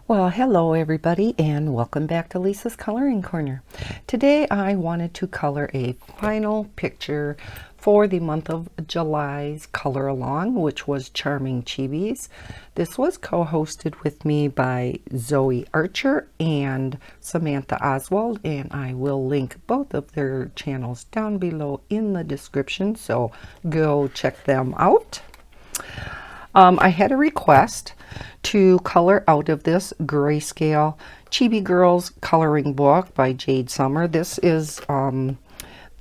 Well, hello everybody and welcome back to Lisa's Coloring Corner. Today I wanted to color a final picture for the month of July's color along, which was Charming Chibis. This was co-hosted with me by Zoe Archer and Samantha Oswald, and I will link both of their channels down below in the description, so go check them out. I had a request to color out of this Grayscale Chibi Girls coloring book by Jade Summer. This is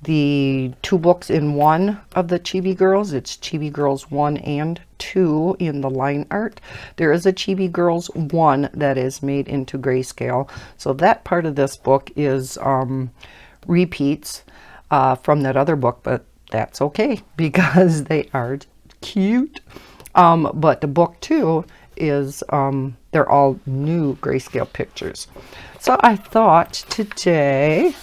the two books in one of the Chibi Girls. It's Chibi Girls 1 and 2 in the line art. There is a Chibi Girls 1 that is made into Grayscale. So that part of this book is repeats from that other book, but that's okay because they are cute. But the book too is they're all new Grayscale pictures. So I thought today,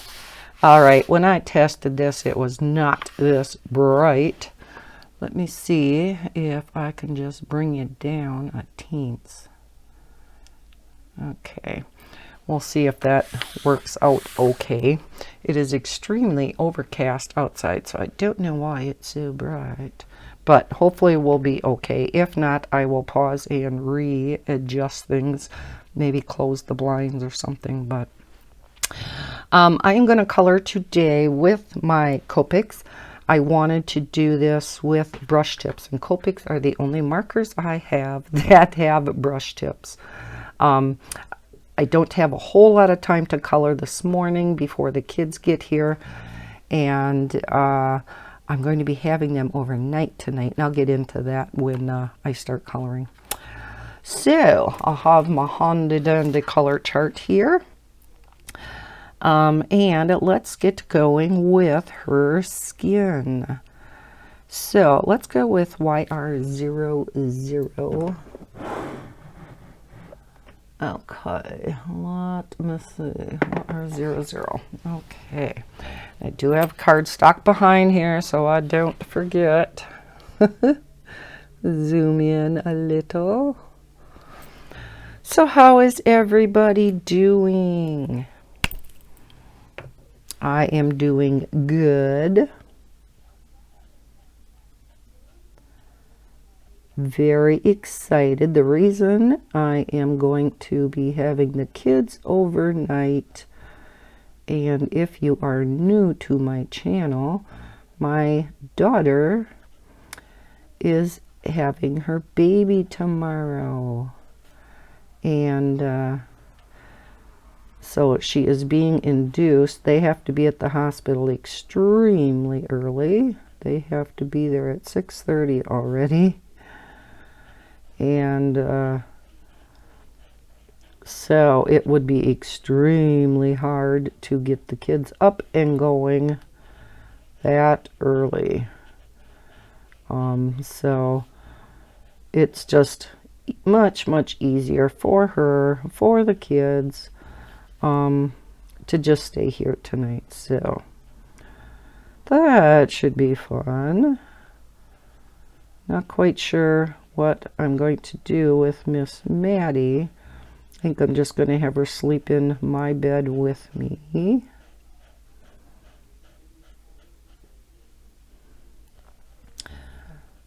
all right, when I tested this it was not this bright. Let me see if I can just bring it down a teens. Okay, we'll see if that works out okay. It is extremely overcast outside, so I don't know why it's so bright. But hopefully we'll be okay. If not, I will pause and readjust things, maybe close the blinds or something. But I am going to color today with my Copics. I wanted to do this with brush tips, and Copics are the only markers I have that have brush tips. I don't have a whole lot of time to color this morning before the kids get here, and I'm going to be having them overnight tonight, and I'll get into that when I start coloring. So I'll have my handy dandy color chart here, and let's get going with her skin. So let's go with YR00. Okay, let me see, YR00. Okay, I do have cardstock behind here so I don't forget. Zoom in a little. So how is everybody doing? I am doing good. Very excited. The reason I am going to be having the kids overnight, and if you are new to my channel, my daughter is having her baby tomorrow, and so she is being induced. They have to be at the hospital extremely early. They have to be there at 6:30 already. And so it would be extremely hard to get the kids up and going that early. So it's just much easier for her, for the kids, to just stay here tonight. So that should be fun. Not quite sure what I'm going to do with Miss Maddie. I think I'm just going to have her sleep in my bed with me.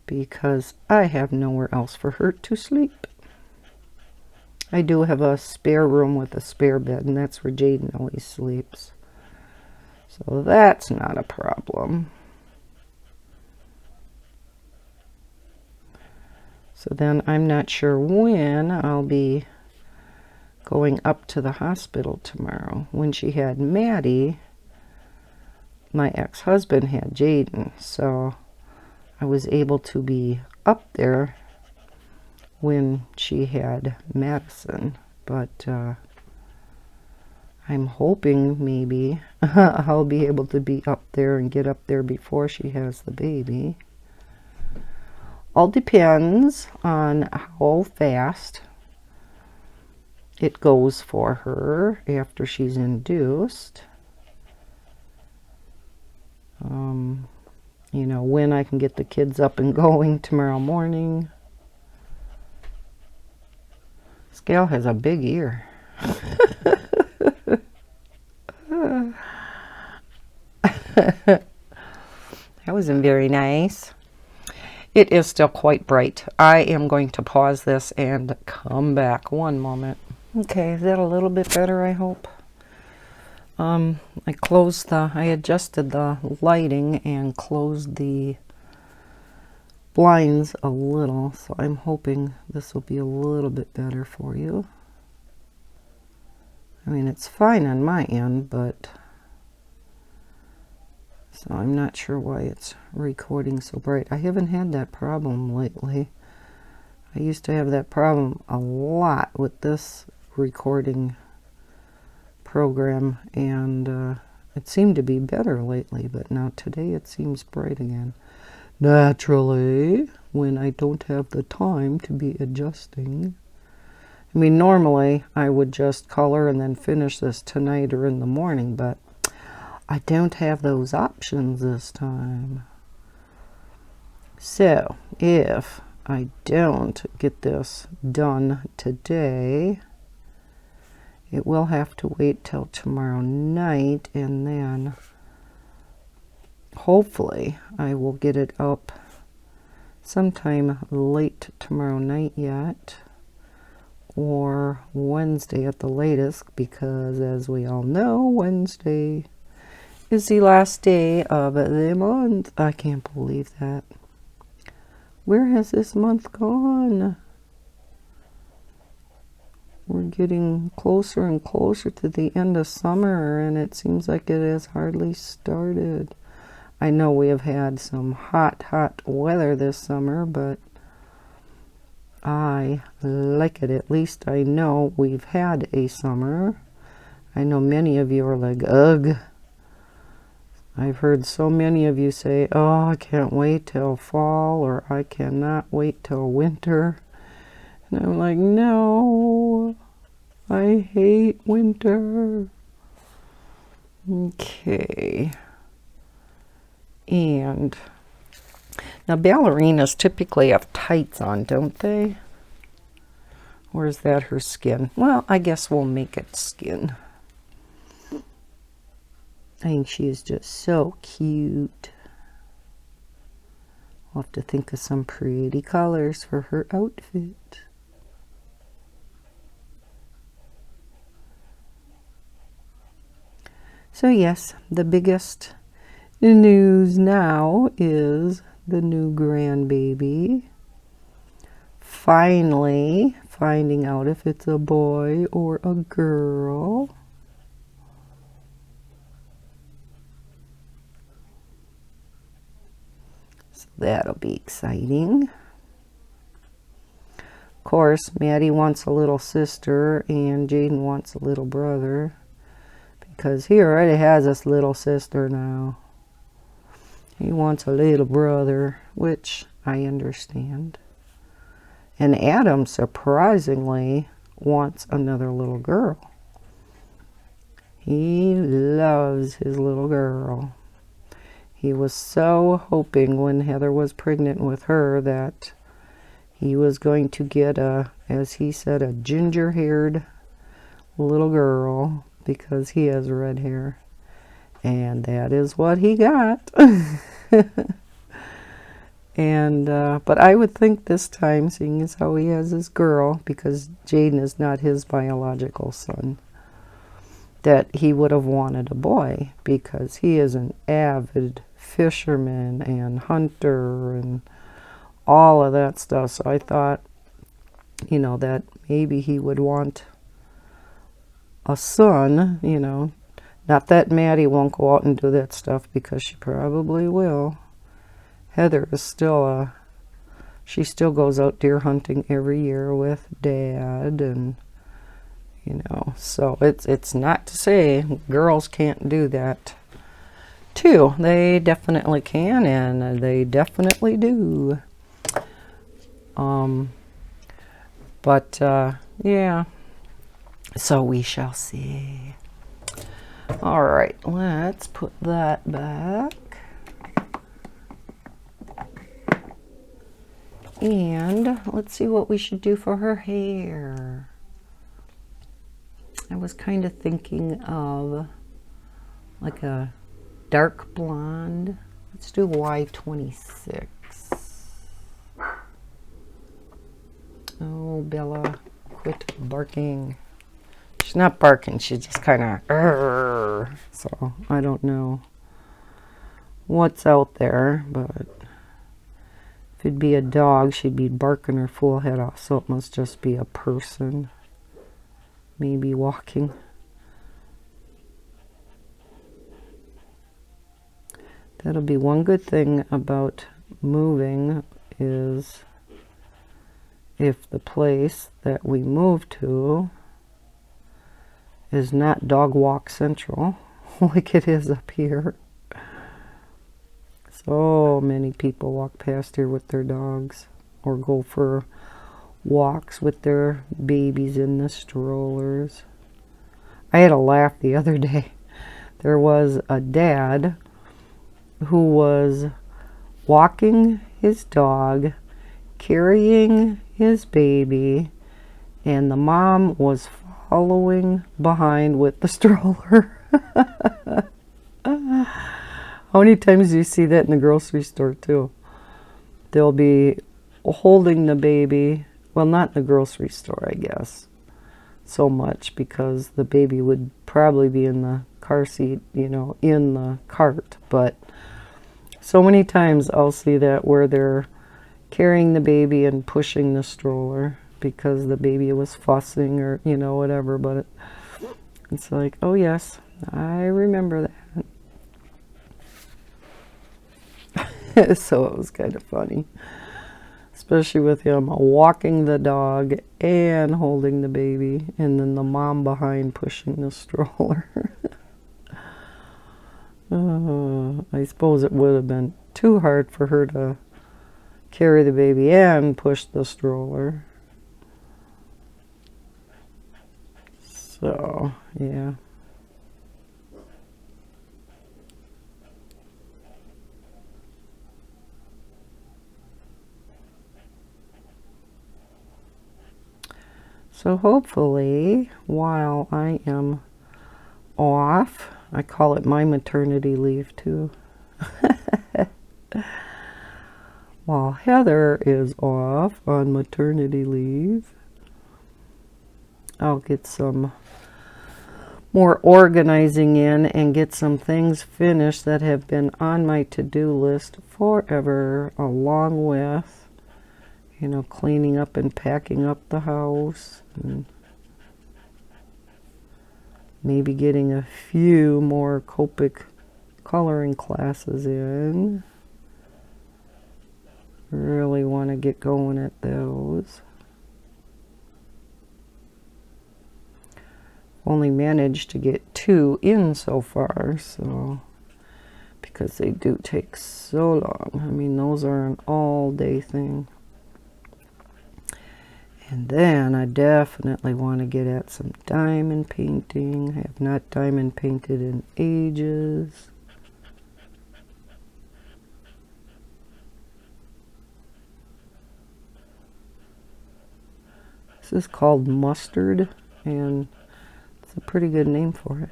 Because I have nowhere else for her to sleep. I do have a spare room with a spare bed, and that's where Jade always sleeps. So that's not a problem. So then I'm not sure when I'll be going up to the hospital tomorrow. When she had Maddie, my ex-husband had Jaden, so I was able to be up there when she had Madison. But I'm hoping maybe I'll be able to be up there and get up there before she has the baby. All depends on how fast it goes for her after she's induced. You know, when I can get the kids up and going tomorrow morning. It's Grayscale has a big ear. That wasn't very nice. It is still quite bright. I am going to pause this and come back. One moment. Okay, is that a little bit better, I hope? I adjusted the lighting and closed the blinds a little, so I'm hoping this will be a little bit better for you. I mean, it's fine on my end, but so I'm not sure why it's recording so bright. I haven't had that problem lately. I used to have that problem a lot with this recording program, and it seemed to be better lately, but now today it seems bright again. Naturally, when I don't have the time to be adjusting. I mean, normally I would just color and then finish this tonight or in the morning, but I don't have those options this time. So, if I don't get this done today, it will have to wait till tomorrow night, and then hopefully I will get it up sometime late tomorrow night yet, or Wednesday at the latest, because as we all know, Wednesday is the last day of the month. I can't believe that. Where has this month gone? We're getting closer and closer to the end of summer, and it seems like it has hardly started. I know we have had some hot weather this summer, but I like it. At least I know we've had a summer. I know many of you are like, ugh. I've heard so many of you say, oh, I can't wait till fall, or I cannot wait till winter. And I'm like, no, I hate winter. Okay. And now ballerinas typically have tights on, don't they? Or is that her skin? Well, I guess we'll make it skin. I think she is just so cute. We'll have to think of some pretty colors for her outfit. So yes, the biggest news now is the new grandbaby finally finding out if it's a boy or a girl. So that'll be exciting. Of course, Maddie wants a little sister and Jaden wants a little brother, because he already has this little sister now. He wants a little brother, which I understand. And Adam, surprisingly, wants another little girl. He loves his little girl. He was so hoping when Heather was pregnant with her that he was going to get a, as he said, a ginger-haired little girl, because he has red hair. And that is what he got. And but I would think this time, seeing as how he has his girl, because Jaden is not his biological son, that he would have wanted a boy, because he is an avid fisherman and hunter and all of that stuff. So I thought, you know, that maybe he would want a son, you know. Not that Maddie won't go out and do that stuff, because she probably will. Heather is still she still goes out deer hunting every year with Dad, and you know, so it's not to say girls can't do that too. They definitely can, and they definitely do. But yeah, so we shall see. All right, let's put that back. And let's see what we should do for her hair. I was kind of thinking of like a dark blonde. Let's do Y26. Oh, Bella, quit barking. She's not barking, she's just kind of, so I don't know what's out there, but if it'd be a dog, she'd be barking her full head off, so it must just be a person, maybe walking. That'll be one good thing about moving, is if the place that we move to is not dog walk central like it is up here. So many people walk past here with their dogs or go for walks with their babies in the strollers. I had a laugh the other day. There was a dad who was walking his dog, carrying his baby, and the mom was following behind with the stroller. How many times do you see that in the grocery store too? They'll be holding the baby, well, not in the grocery store, I guess, so much, because the baby would probably be in the car seat, you know, in the cart, but so many times I'll see that where they're carrying the baby and pushing the stroller because the baby was fussing or, you know, whatever, but it's like, oh yes, I remember that. So it was kind of funny, especially with him walking the dog and holding the baby, and then the mom behind pushing the stroller. I suppose it would have been too hard for her to carry the baby and push the stroller. So, yeah. So hopefully, while I am off, I call it my maternity leave too. While Heather is off on maternity leave, I'll get some more organizing in and get some things finished that have been on my to-do list forever, along with, you know, cleaning up and packing up the house, and maybe getting a few more Copic coloring classes in. Really want to get going at those. Only managed to get 2 in so far, so because they do take so long. I mean, those are an all-day thing. And then I definitely want to get at some diamond painting. I have not diamond painted in ages. This is called Mustard, and it's a pretty good name for it.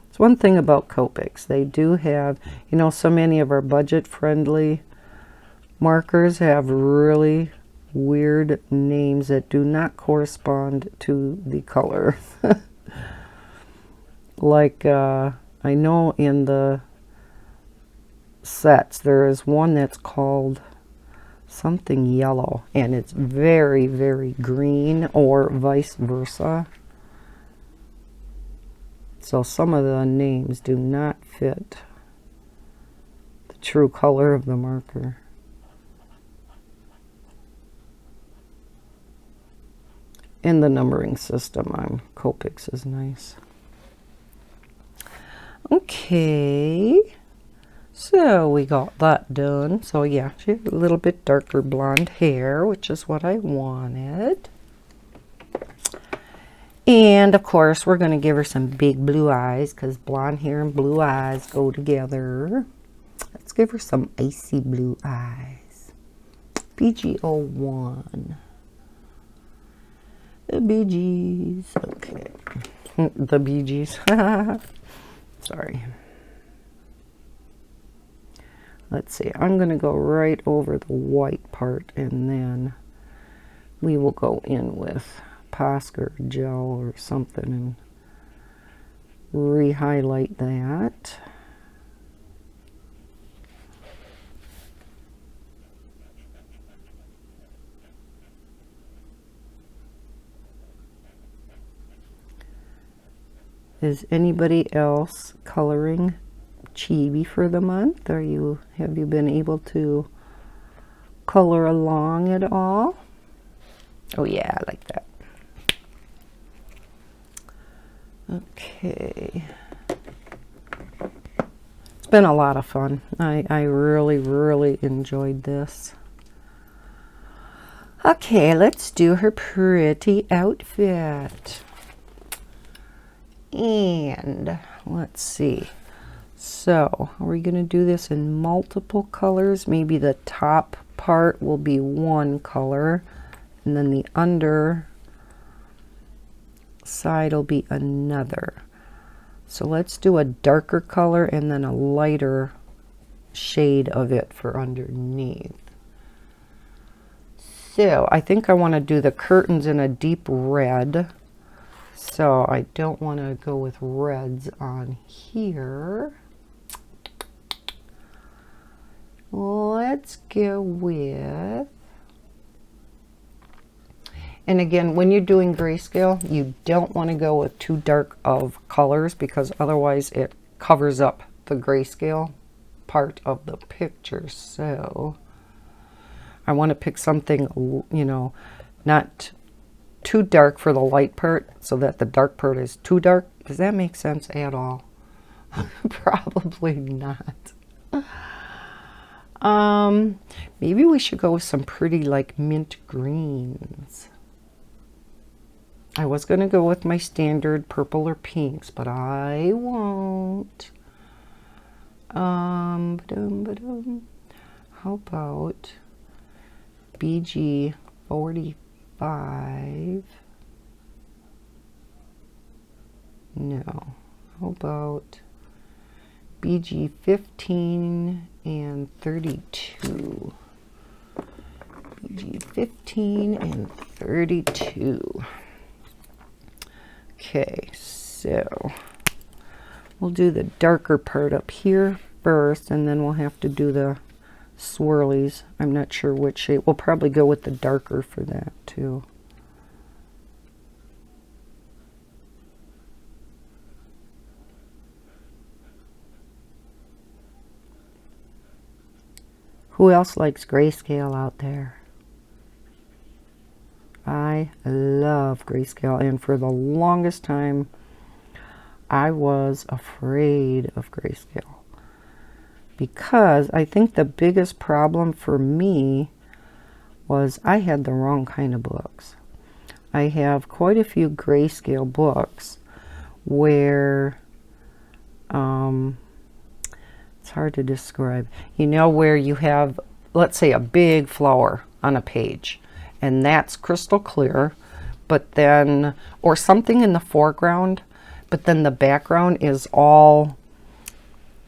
It's one thing about Copics. They do have, you know, so many of our budget-friendly markers have really weird names that do not correspond to the color. Like, I know in the sets there is one that's called something yellow, and it's very, very green, or vice versa. So some of the names do not fit the true color of the marker. In the numbering system on Copics is nice. Okay, so we got that done. So yeah, she had a little bit darker blonde hair, which is what I wanted. And of course, we're going to give her some big blue eyes, because blonde hair and blue eyes go together. Let's give her some icy blue eyes. BG01. The Bee Gees. Okay. The Bee Gees. Sorry. Let's see. I'm going to go right over the white part, and then we will go in with Posca gel or something and re-highlight that. Is anybody else coloring Chibi for the month? Have you been able to color along at all? Oh yeah, I like that. Okay. It's been a lot of fun. I really enjoyed this. Okay, let's do her pretty outfit. And let's see. So, are we going to do this in multiple colors? Maybe the top part will be one color, and then the under side will be another. So let's do a darker color and then a lighter shade of it for underneath. So I think I want to do the curtains in a deep red. So I don't want to go with reds on here. Let's go with, and again, when you're doing grayscale, you don't want to go with too dark of colors because otherwise it covers up the grayscale part of the picture. So I want to pick something, you know, not too dark for the light part so that the dark part is too dark. Does that make sense at all? Probably not. Maybe we should go with some pretty like mint greens. I was going to go with my standard purple or pinks, but I won't. How about BG 45? No. How about BG 15 and 32? BG 15 and 32. Okay, so we'll do the darker part up here first, and then we'll have to do the swirlies. I'm not sure which shade. We'll probably go with the darker for that too. Who else likes grayscale out there? I love grayscale, and for the longest time I was afraid of grayscale because I think the biggest problem for me was I had the wrong kind of books. I have quite a few grayscale books where it's hard to describe. You know, where you have, let's say, a big flower on a page, and that's crystal clear, but then, or something in the foreground, but then the background is all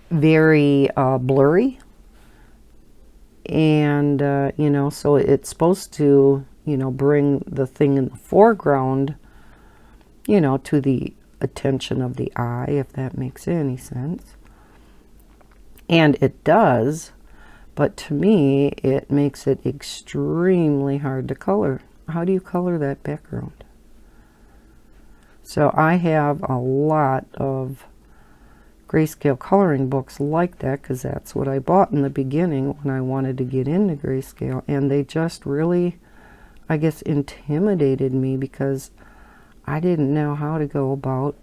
very blurry. And, you know, so it's supposed to, you know, bring the thing in the foreground, you know, to the attention of the eye, if that makes any sense. And it does, but to me, it makes it extremely hard to color. How do you color that background? So I have a lot of grayscale coloring books like that because that's what I bought in the beginning when I wanted to get into grayscale. And they just really, I guess, intimidated me because I didn't know how to go about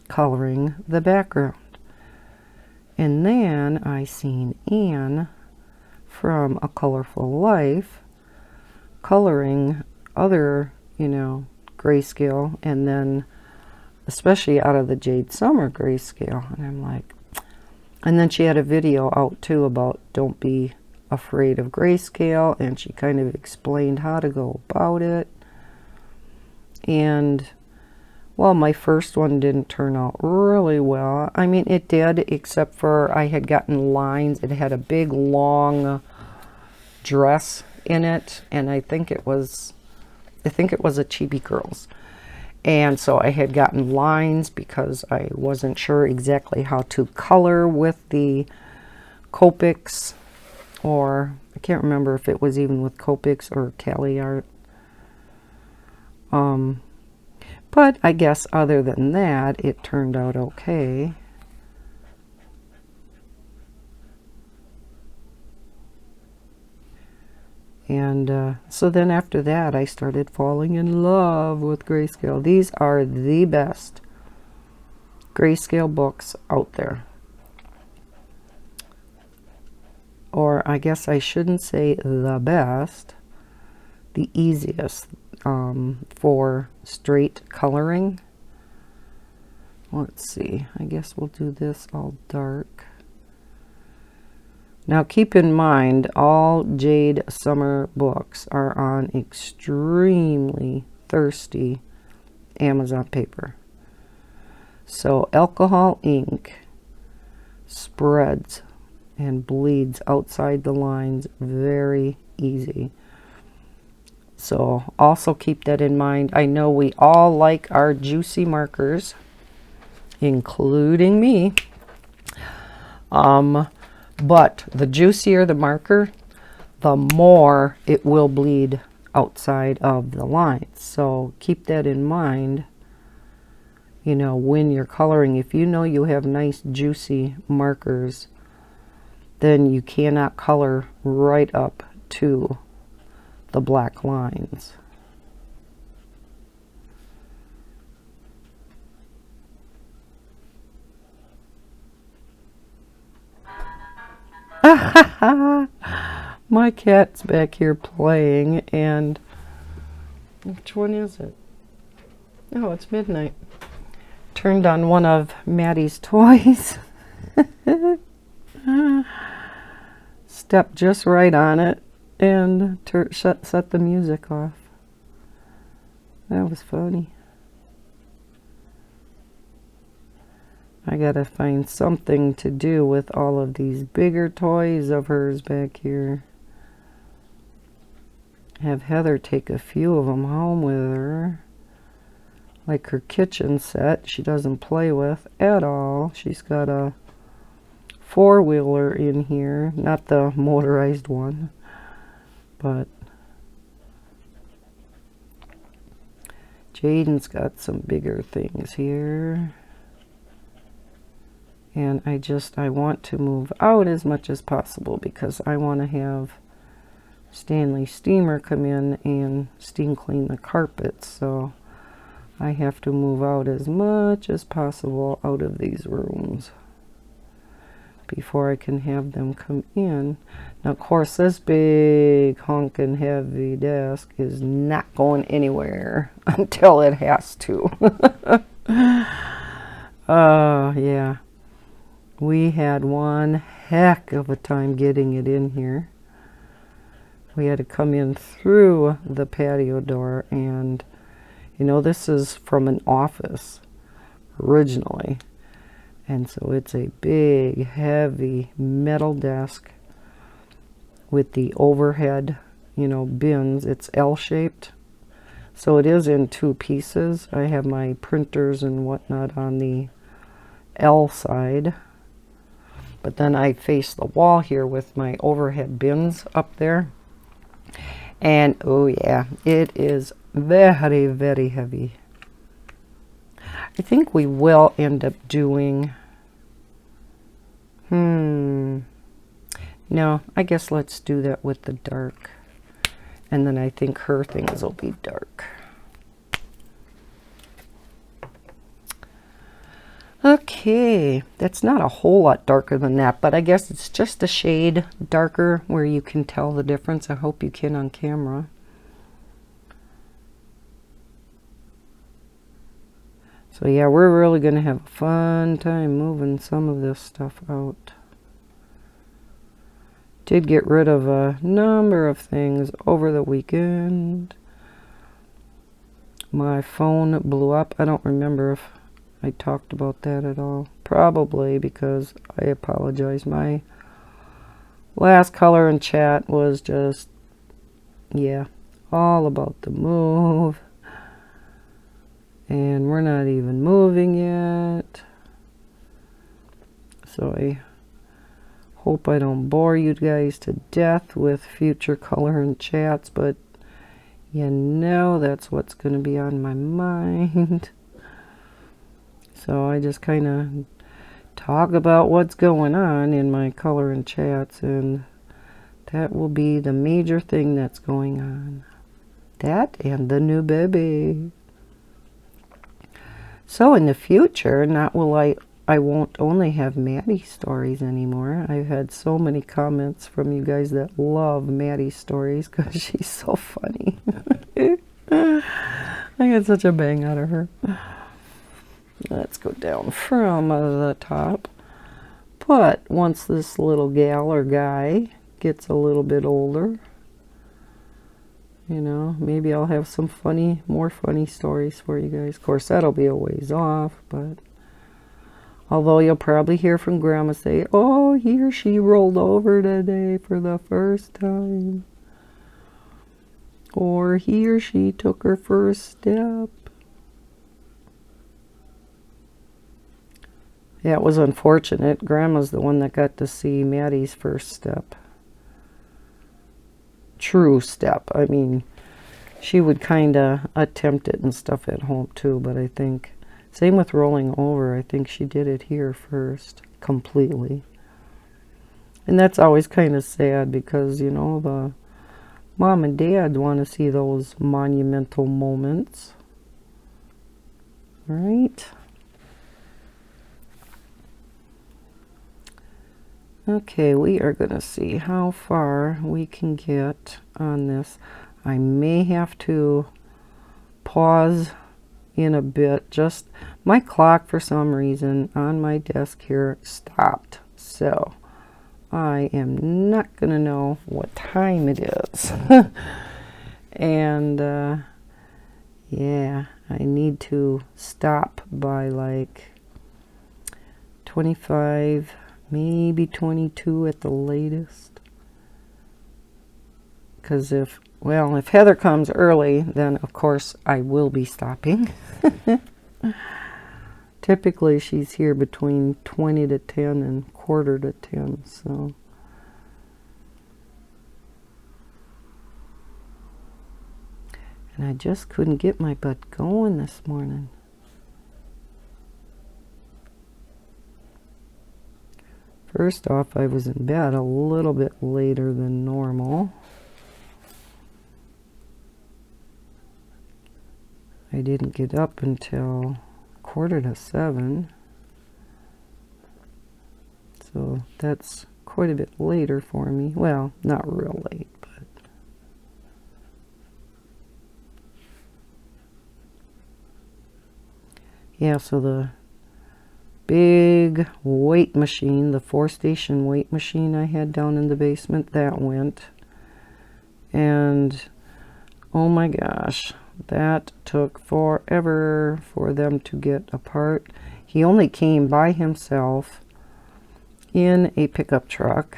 coloring the background. And then I seen Anne from A Colorful Life coloring other, you know, grayscale, and then especially out of the Jade Summer grayscale. And I'm like, and then she had a video out too about don't be afraid of grayscale, and she kind of explained how to go about it. And well, my first one didn't turn out really well. I mean, it did, except for I had gotten lines. It had a big long dress in it, and I think it was a Chibi Girls. And so I had gotten lines because I wasn't sure exactly how to color with the Copics, or I can't remember if it was even with Copics or Cali Art. But I guess other than that, it turned out okay. And so then after that, I started falling in love with Grayscale. These are the best Grayscale books out there. Or I guess I shouldn't say the best, the easiest for straight coloring. Let's see, I guess we'll do this all dark. Now keep in mind, all Jade summer books are on extremely thirsty Amazon paper. So alcohol ink spreads and bleeds outside the lines very easy. So also keep that in mind. I know we all like our juicy markers, including me. But the juicier the marker, the more it will bleed outside of the lines. So keep that in mind, you know, when you're coloring. If you know you have nice juicy markers, then you cannot color right up to the black lines. My cat's back here playing, and which one is it? Oh, it's midnight. Turned on one of Maddie's toys. Stepped just right on it and set the music off. That was funny. I gotta find something to do with all of these bigger toys of hers back here. Have Heather take a few of them home with her. Like her kitchen set, she doesn't play with at all. She's got a four-wheeler in here, not the motorized one, but Jaden's got some bigger things here. And I want to move out as much as possible because I want to have Stanley Steamer come in and steam clean the carpets. So I have to move out as much as possible out of these rooms before I can have them come in. Now, of course, this big honking heavy desk is not going anywhere until it has to. Yeah. We had one heck of a time getting it in here. We had to come in through the patio door, and you know, this is from an office originally. And so it's a big, heavy metal desk with the overhead, you know, bins. It's L-shaped. So it is in two pieces. I have my printers and whatnot on the L side. But then I face the wall here with my overhead bins up there. And oh yeah, it is very, very heavy. I think we will end up doing, no, I guess let's do that with the dark. And then I think her things will be dark. Okay, that's not a whole lot darker than that, but I guess it's just a shade darker where you can tell the difference. I hope you can on camera. So yeah, we're really going to have a fun time moving some of this stuff out. Did get rid of a number of things over the weekend. my phone blew up. I don't remember if I talked about that at all. Probably, because I apologize. My last color and chat was just, yeah, all about the move. And we're not even moving yet. So I hope I don't bore you guys to death with future color and chats, but you know that's what's going to be on my mind. So I just kind of talk about what's going on in my color and chats, and that will be the major thing that's going on. That and the new baby. So in the future, I won't only have Maddie stories anymore. I've had so many comments from you guys that love Maddie's stories because she's so funny. I get such a bang out of her. Let's go down from the top. But once this little gal or guy gets a little bit older, you know, maybe I'll have some more funny stories for you guys. Of course, that'll be a ways off, but although you'll probably hear from Grandma say, oh, he or she rolled over today for the first time. Or he or she took her first step. Yeah, it was unfortunate. Grandma's the one that got to see Maddie's first step. True step. I mean, she would kind of attempt it and stuff at home too, but I think, same with rolling over, I think she did it here first, completely. And that's always kind of sad because, you know, the mom and dad want to see those monumental moments. Right? Okay, we are going to see how far we can get on this. I may have to pause in a bit. Just my clock for some reason on my desk here stopped. So I am not going to know what time it is. And yeah, I need to stop by like 25, maybe 22 at the latest. Because if Heather comes early, then of course I will be stopping. Typically she's here between 20 to 10 and quarter to 10, so. And I just couldn't get my butt going this morning. First off, I was in bed a little bit later than normal. I didn't get up until 6:45. So that's quite a bit later for me. Well, not real late, but. Yeah, so the big weight machine, the 4-station weight machine I had down in the basement, that went. And oh my gosh, that took forever for them to get apart. He only came by himself in a pickup truck.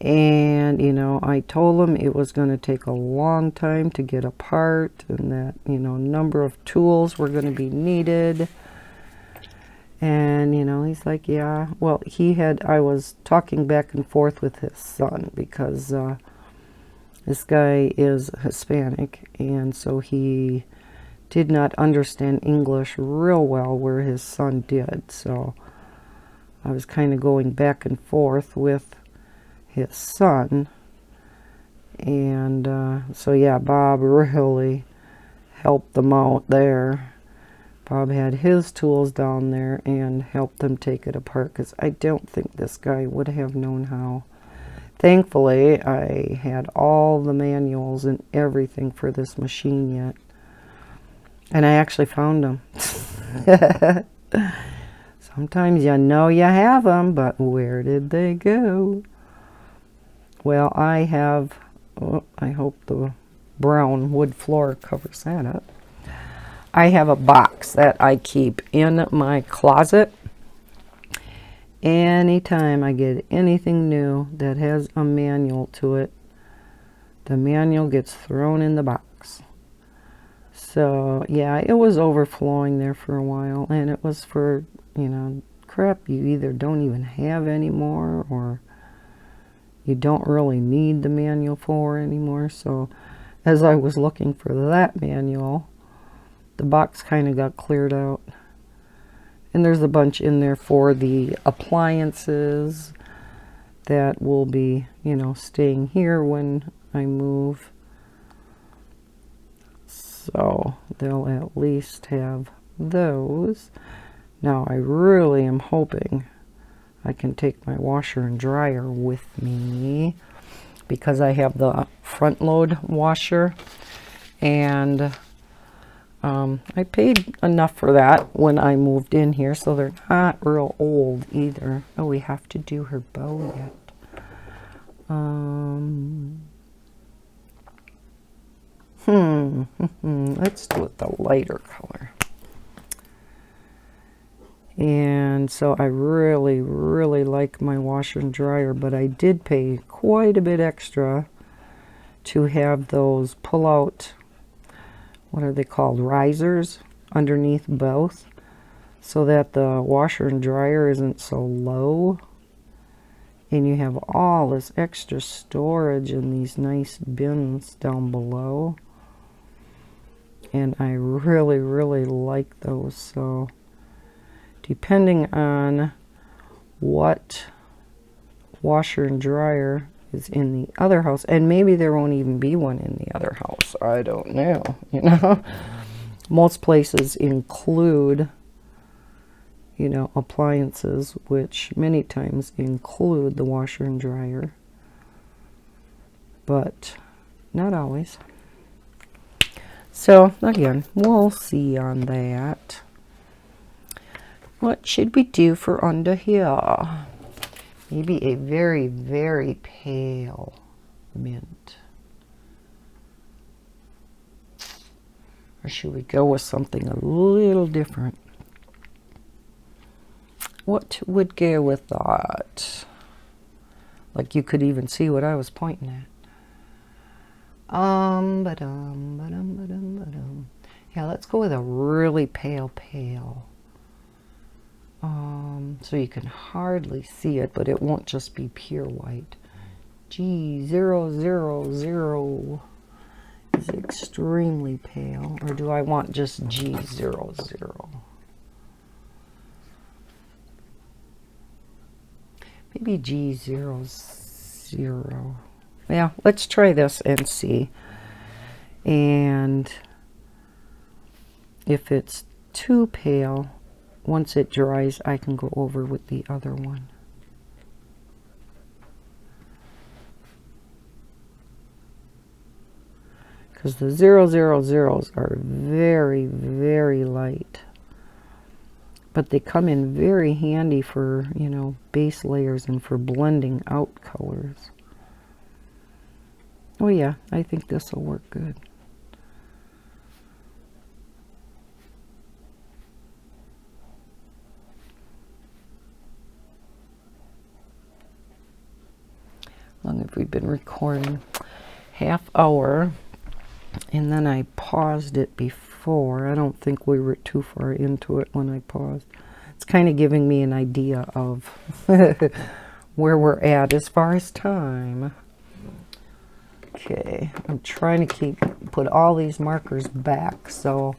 And, you know, I told him it was going to take a long time to get apart and that, you know, number of tools were going to be needed. And, you know, he's like, yeah. Well, I was talking back and forth with his son because this guy is Hispanic, and so he did not understand English real well where his son did. So I was kind of going back and forth with his son. And so, yeah, Bob really helped them out there. Bob had his tools down there and helped them take it apart because I don't think this guy would have known how. Thankfully, I had all the manuals and everything for this machine yet. And I actually found them. Sometimes you know you have them, but where did they go? Well, I have, I hope the brown wood floor covers that up. I have a box that I keep in my closet. Anytime I get anything new that has a manual to it, the manual gets thrown in the box. So yeah, it was overflowing there for a while, and it was for, you know, crap you either don't even have anymore or you don't really need the manual for anymore. So as I was looking for that manual, the box kind of got cleared out. And there's a bunch in there for the appliances that will be, you know, staying here when I move. So they'll at least have those. Now I really am hoping I can take my washer and dryer with me, because I have the front load washer, and I paid enough for that when I moved in here, so they're not real old either. Oh, we have to do her bow yet. Let's do it the lighter color. And so I really, really like my washer and dryer, but I did pay quite a bit extra to have those pull-out, what are they called, risers underneath both, so that the washer and dryer isn't so low. And you have all this extra storage in these nice bins down below. And I really, really like those. So depending on what washer and dryer is in the other house, and maybe there won't even be one in the other house, I don't know, you know. Most places include, you know, appliances, which many times include the washer and dryer, but not always. So again, we'll see on that. What should we do for under here? Maybe a very, very pale mint. Or should we go with something a little different? What would go with that? Like you could even see what I was pointing at. Yeah, let's go with a really pale. So you can hardly see it, but it won't just be pure white. G000 is extremely pale. Or do I want just G00? Maybe G00. Yeah, let's try this and see. And if it's too pale, once it dries, I can go over with the other one. Because the 000s are very, very light. But they come in very handy for, you know, base layers and for blending out colors. Oh yeah, I think this will work good. How long have we been recording? Half hour. And then I paused it before. I don't think we were too far into it when I paused. It's kind of giving me an idea of where we're at as far as time. Okay, I'm trying to put all these markers back so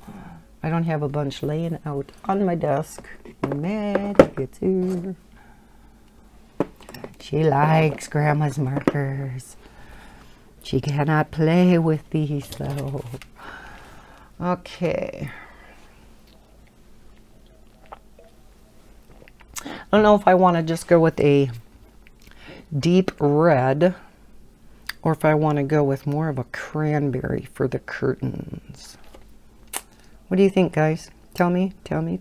I don't have a bunch laying out on my desk when Maddie gets here. She likes Grandma's markers. She cannot play with these though. Okay. I don't know if I want to just go with a deep red or if I want to go with more of a cranberry for the curtains. What do you think, guys? Tell me. I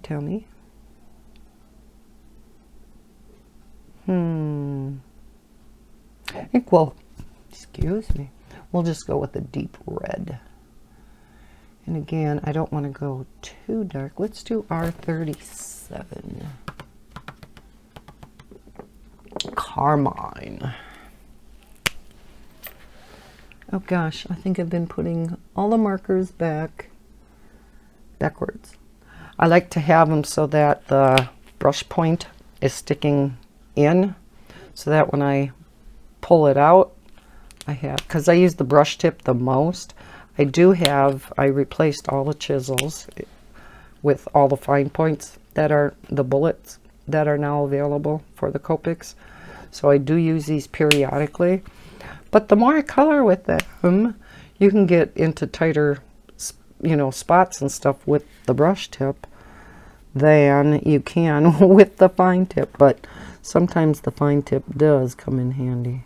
think excuse me. We'll just go with a deep red. And again, I don't want to go too dark. Let's do R37. Carmine. Oh gosh, I think I've been putting all the markers backwards. I like to have them so that the brush point is sticking in, so that when I pull it out, because I use the brush tip the most, I replaced all the chisels with all the fine points that are the bullets that are now available for the Copics. So I do use these periodically. But the more I color with them, you can get into tighter, spots and stuff with the brush tip than you can with the fine tip. But sometimes the fine tip does come in handy.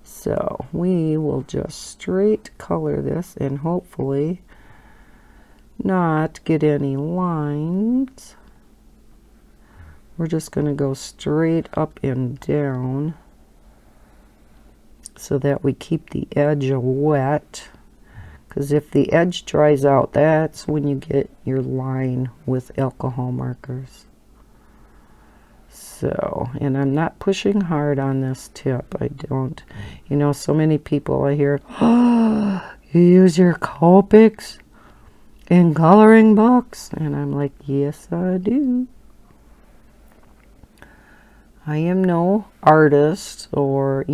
So we will just straight color this and hopefully not get any lines. We're just going to go straight up and down so that we keep the edge wet, because if the edge dries out, that's when you get your line with alcohol markers. So, and I'm not pushing hard on this tip. I don't, so many people I hear, oh, you use your Copics in coloring books? And I'm like, yes, I do. I am no artist, or,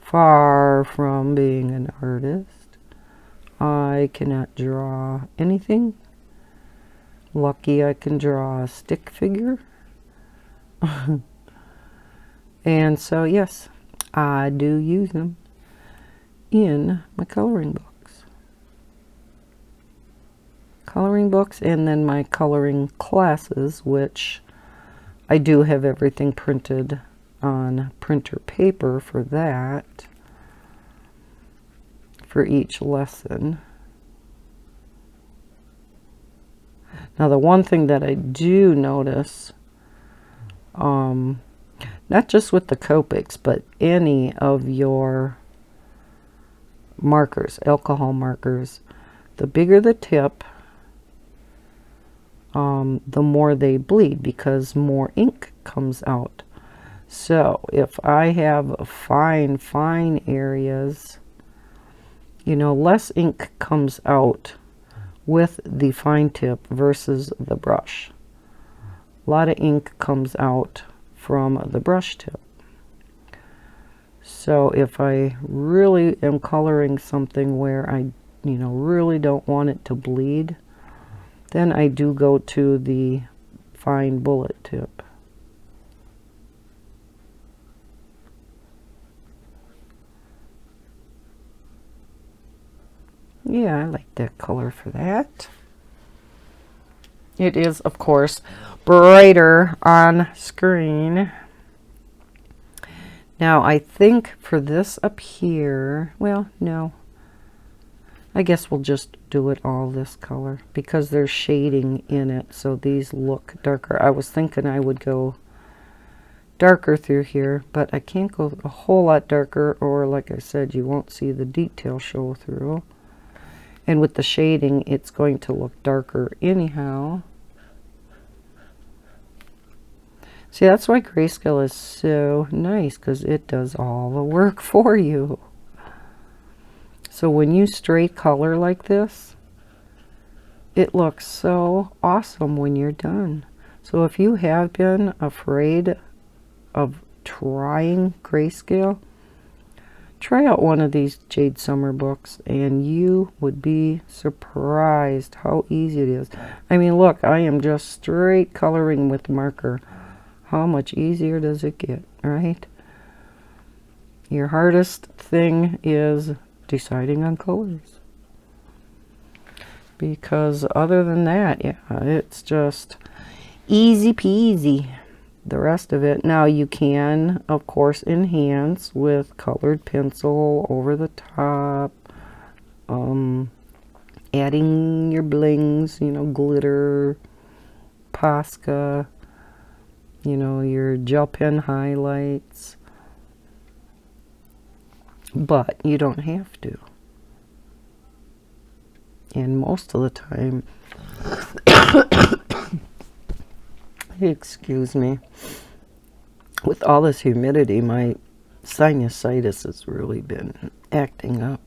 far from being an artist. I cannot draw anything. Lucky I can draw a stick figure. And so, yes, I do use them in my coloring books. And then my coloring classes, which I do have everything printed on printer paper for that, for each lesson. Now the one thing that I do notice, not just with the Copics, but any of your markers, alcohol markers, the bigger the tip, the more they bleed, because more ink comes out. So if I have fine areas, less ink comes out with the fine tip versus the brush. A lot of ink comes out from the brush tip. So if I really am coloring something where I, really don't want it to bleed, then I do go to the fine bullet tip. Yeah, I like that color for that. It is, of course, brighter on screen. Now, I think for this up here, well, no. I guess we'll just do it all this color because there's shading in it, so these look darker. I was thinking I would go darker through here, but I can't go a whole lot darker, or like I said, you won't see the detail show through. And with the shading, it's going to look darker anyhow. See, that's why Grayscale is so nice, because it does all the work for you. So when you straight color like this, it looks so awesome when you're done. So if you have been afraid of trying Grayscale, try out one of these Jade summer books and you would be surprised how easy it is. I mean, look, I am just straight coloring with marker. How much easier does it get, right? Your hardest thing is deciding on colors. Because other than that, yeah, it's just easy peasy. The rest of it, now you can, of course, enhance with colored pencil over the top, adding your blings, glitter, Posca, your gel pen highlights. but you don't have to. And most of the time, excuse me, with all this humidity, my sinusitis has really been acting up.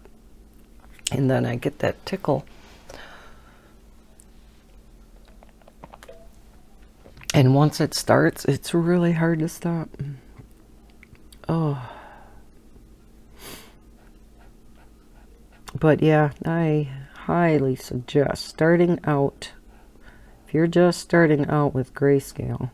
And then I get that tickle. And once it starts, it's really hard to stop. Oh. But yeah, I highly suggest starting out, if you're just starting out with Grayscale,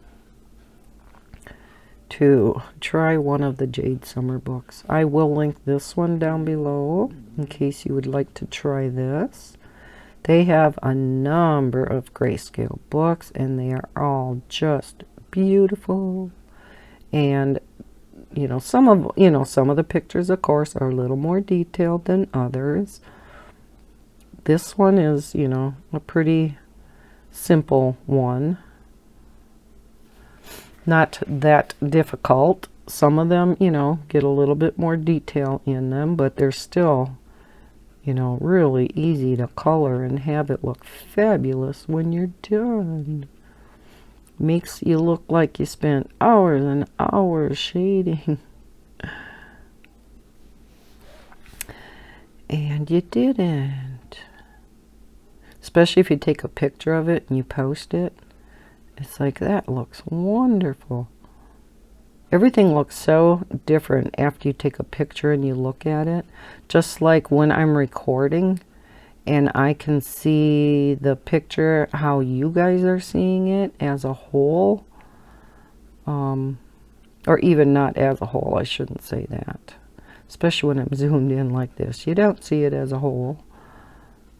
to try one of the Jade summer books. I will link this one down below in case you would like to try this. They have a number of Grayscale books, and they are all just beautiful. And you know, some of the pictures, of course, are a little more detailed than others. This one is, you know, a pretty simple one. Not that difficult. Some of them, you know, get a little bit more detail in them, but they're still, you know, really easy to color and have it look fabulous when you're done. Makes you look like you spent hours and hours shading. And you didn't. Especially if you take a picture of it and you post it. It's like, that looks wonderful. Everything looks so different after you take a picture and you look at it. Just like when I'm recording and I can see the picture, how you guys are seeing it as a whole. Or even not as a whole, I shouldn't say that. Especially when I'm zoomed in like this. You don't see it as a whole.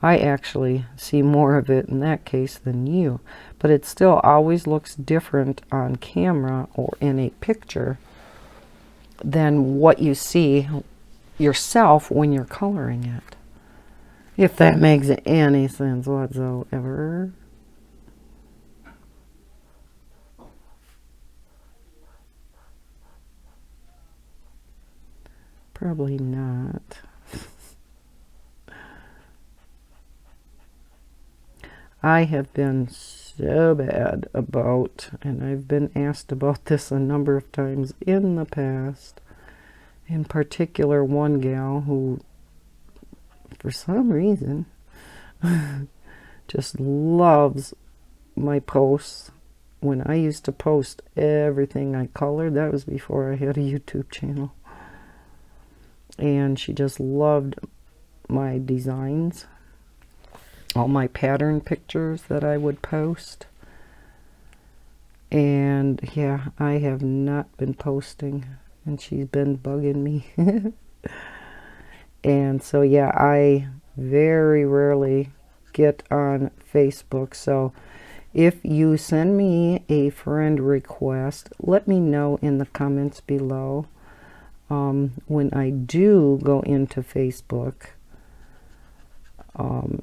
I actually see more of it in that case than you. But it still always looks different on camera or in a picture than what you see yourself when you're coloring it. If that makes any sense whatsoever. Probably not. I have been so bad about, and I've been asked about this a number of times in the past. In particular, one gal who, for some reason, just loves my posts. When I used to post everything I colored, that was before I had a YouTube channel. And she just loved my designs. All my pattern pictures that I would post. And yeah, I have not been posting, and she's been bugging me. And so yeah, I very rarely get on Facebook. So if you send me a friend request, let me know in the comments below. When I do go into Facebook,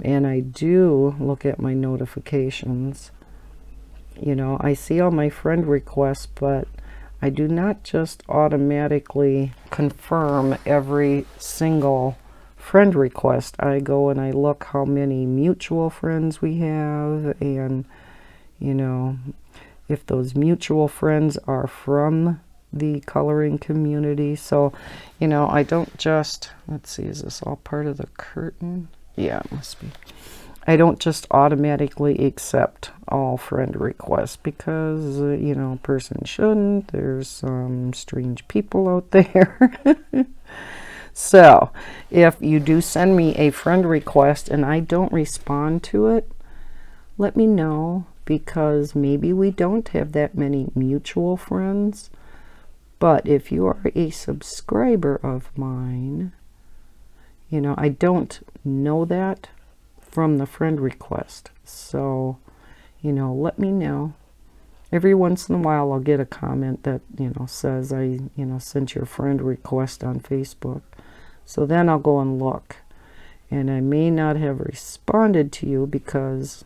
and I do look at my notifications, you know, I see all my friend requests, but I do not just automatically confirm every single friend request. I go and I look how many mutual friends we have, and, you know, if those mutual friends are from the coloring community. So, you know, I don't just, let's see, is this all part of the curtain? Yeah, it must be. I don't just automatically accept all friend requests because, you know, a person shouldn't. There's some strange people out there. So, if you do send me a friend request and I don't respond to it, let me know, because maybe we don't have that many mutual friends. But if you are a subscriber of mine, you know, I don't know that from the friend request. So, you know, let me know. Every once in a while I'll get a comment that, you know, says I, you know, sent your friend request on Facebook. So then I'll go and look. And I may not have responded to you because,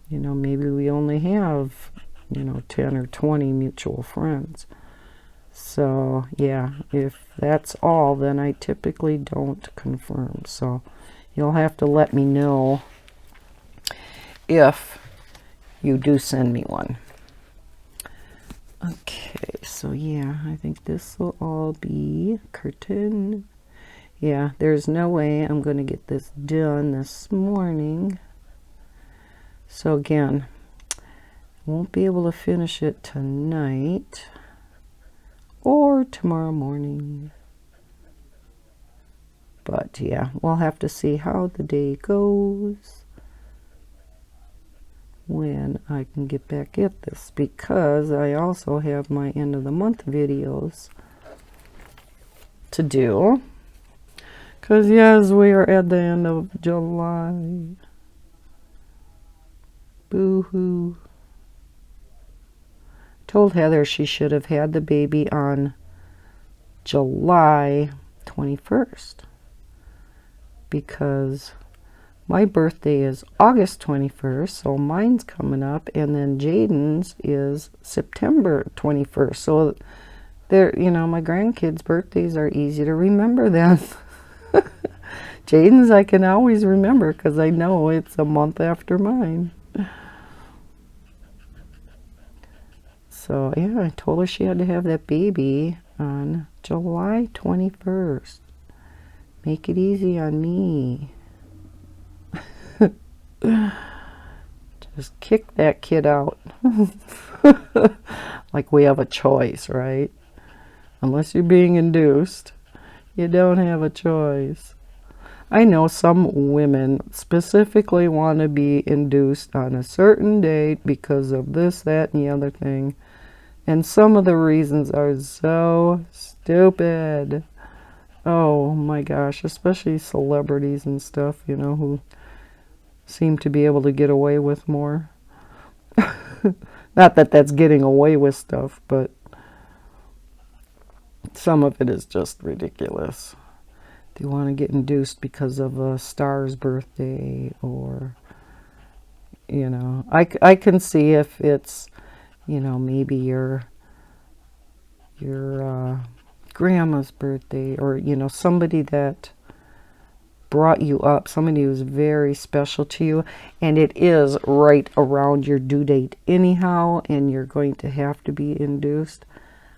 you know, maybe we only have, you know, 10 or 20 mutual friends. So yeah, if that's all, then I typically don't confirm. So you'll have to let me know if you do send me one. Okay, so yeah, I think this will all be curtain. Yeah, there's no way I'm going to get this done this morning. So again, won't be able to finish it tonight or tomorrow morning. But yeah, we'll have to see how the day goes when I can get back at this, because I also have my end of the month videos to do. Because yes, we are at the end of July. Boo-hoo. Told Heather she should have had the baby on July 21st. Because my birthday is August 21st, so mine's coming up, and then Jaden's is September 21st. So they're, you know, my grandkids' birthdays are easy to remember then. Jaden's I can always remember because I know it's a month after mine. So yeah, I told her she had to have that baby on July 21st. Make it easy on me. Just kick that kid out. Like we have a choice, right? Unless you're being induced, you don't have a choice. I know some women specifically want to be induced on a certain date because of this, that, and the other thing. And some of the reasons are so stupid. Oh my gosh, especially celebrities and stuff, you know, who seem to be able to get away with more. Not that that's getting away with stuff, but some of it is just ridiculous. They want to get induced because of a star's birthday, or, you know, I can see if it's, you know, maybe your grandma's birthday, or, you know, somebody that brought you up, somebody who's very special to you, and it is right around your due date anyhow, and you're going to have to be induced.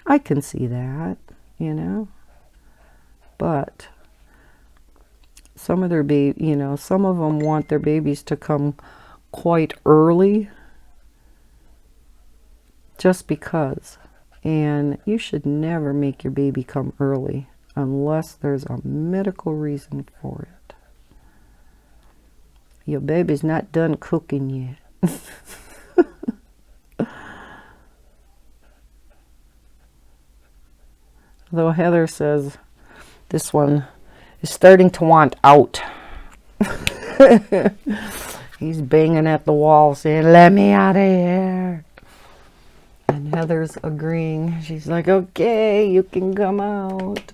I can see that, you know, but some of their you know, some of them want their babies to come quite early just because. And you should never make your baby come early unless there's a medical reason for it. Your baby's not done cooking yet. Though Heather says this one is starting to want out. He's banging at the wall saying, "Let me out of here." And Heather's agreeing. She's like, "Okay, you can come out."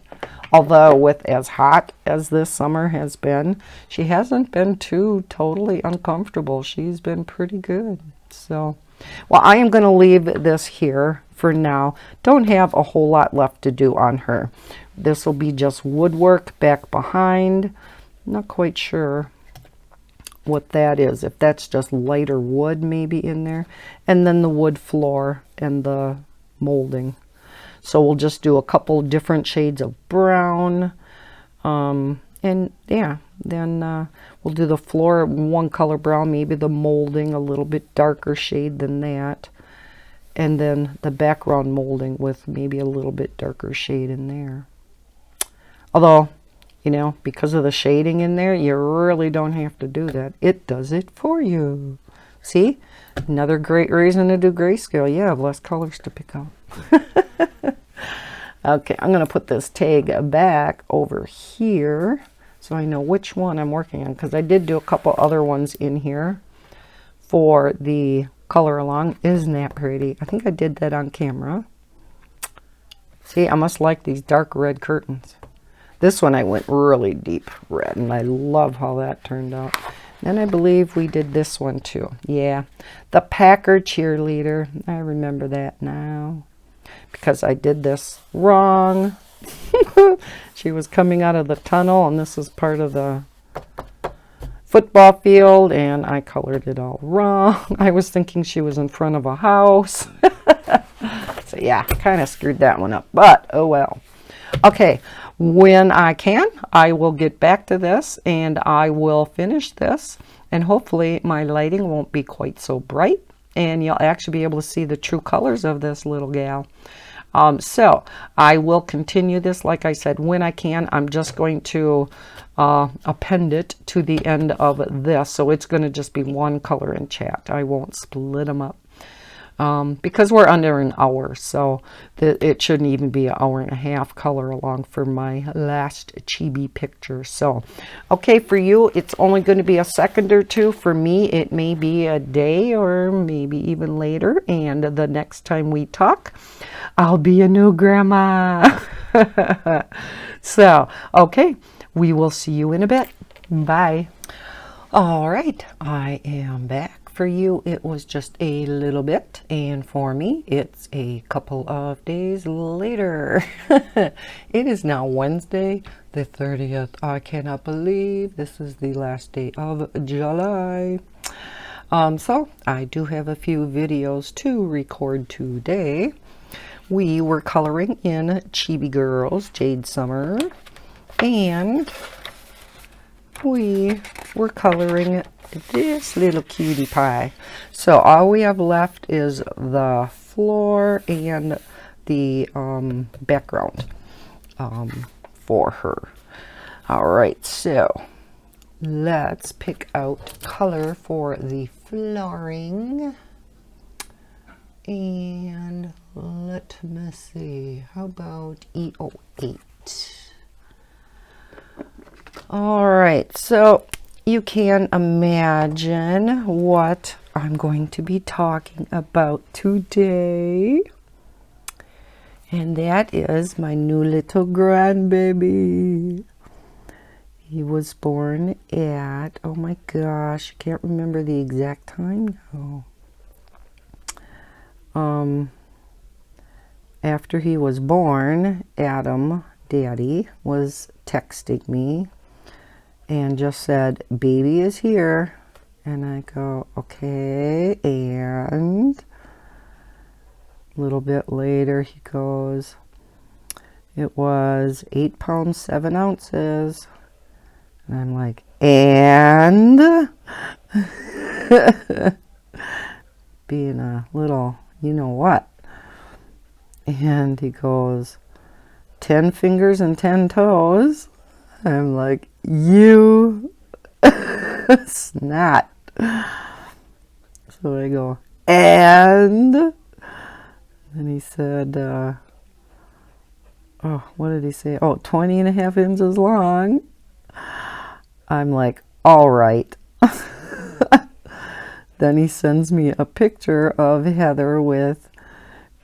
Although with as hot as this summer has been, she hasn't been too totally uncomfortable. She's been pretty good. So, well, I am going to leave this here for now. Don't have a whole lot left to do on her. This will be just woodwork back behind. Not quite sure what that is. If that's just lighter wood maybe in there. And then the wood floor and the molding. So we'll just do a couple different shades of brown. And yeah, then we'll do the floor one color brown, maybe the molding a little bit darker shade than that. And then the background molding with maybe a little bit darker shade in there. Although, you know, because of the shading in there, you really don't have to do that. It does it for you. See? Another great reason to do grayscale. You have less colors to pick out. Okay, I'm going to put this tag back over here so I know which one I'm working on, because I did do a couple other ones in here for the color along. Isn't that pretty? I think I did that on camera. See, I must like these dark red curtains. This one I went really deep red, and I love how that turned out. Then I believe we did this one too. Yeah, the Packer cheerleader. I remember that now. because I did this wrong. She was coming out of the tunnel, and this is part of the football field, and I colored it all wrong. I was thinking she was in front of a house. So yeah, kind of screwed that one up, but oh well. Okay, when I can, I will get back to this and I will finish this, and hopefully my lighting won't be quite so bright and you'll actually be able to see the true colors of this little gal. So I will continue this, like I said, when I can. I'm just going to append it to the end of this, so it's going to just be one color in chat. I won't split them up. Because we're under an hour, so it shouldn't even be an hour and a half color along for my last chibi picture. So, okay, for you, it's only going to be a second or two. For me, it may be a day or maybe even later. And the next time we talk, I'll be a new grandma. So, okay, we will see you in a bit. Bye. All right, I am back. For you, it was just a little bit, and for me, it's a couple of days later. It is now Wednesday, the 30th. I cannot believe this is the last day of July. So I do have a few videos to record today. We were coloring in Chibi Girls, Jade Summer, and we were coloring this little cutie pie. So all we have left is the floor and the background for her. All right, so let's pick out color for the flooring. And let me see, how about E08? All right, so you can imagine what I'm going to be talking about today. And that is my new little grandbaby. He was born at, oh my gosh, I can't remember the exact time now. After he was born, Adam, Daddy, was texting me and just said, baby is here. And I go, okay. And a little bit later he goes, it was 8 pounds 7 ounces. And I'm like, and being a little, you know what. And he goes, 10 fingers and 10 toes. I'm like, you snot. So I go, and then he said, oh, what did he say? Oh, 20.5 inches long. I'm like, all right. Then he sends me a picture of Heather with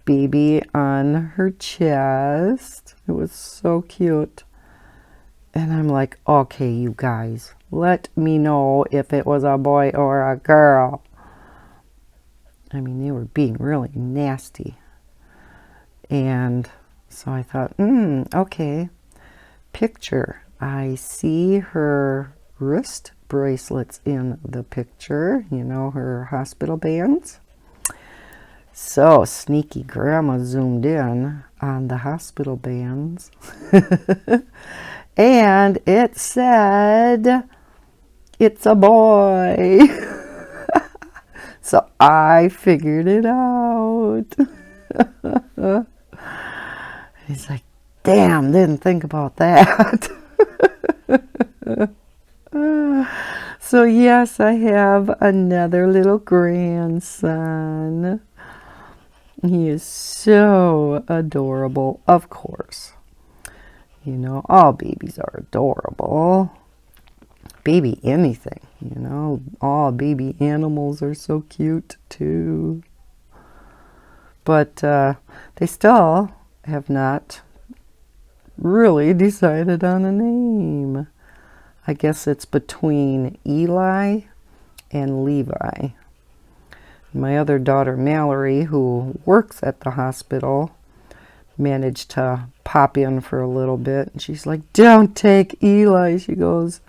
baby on her chest. It was so cute. And I'm like, okay, you guys, let me know if it was a boy or a girl. I mean, they were being really nasty. And so I thought, okay. Picture. I see her wrist bracelets in the picture. You know, her hospital bands. So sneaky grandma zoomed in on the hospital bands. And it said, it's a boy. So I figured it out. He's like, damn, didn't think about that. So yes, I have another little grandson. He is so adorable, of course. You know, all babies are adorable. Baby anything, you know. All baby animals are so cute too. But they still have not really decided on a name. I guess it's between Eli and Levi. My other daughter, Mallory, who works at the hospital, managed to pop in for a little bit. And she's like, don't take Eli. She goes,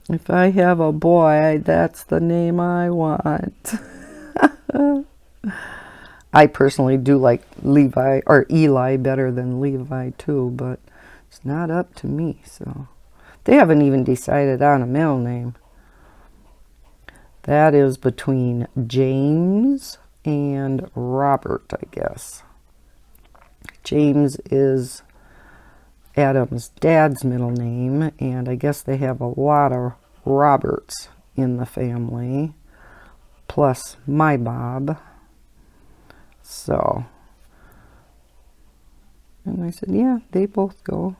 if I have a boy, that's the name I want. I personally do like Levi or Eli better than Levi too, but it's not up to me. So they haven't even decided on a middle name. That is between James and Robert, I guess. James is Adam's dad's middle name, and I guess they have a lot of Roberts in the family, plus my Bob. So, and I said, yeah, they both go.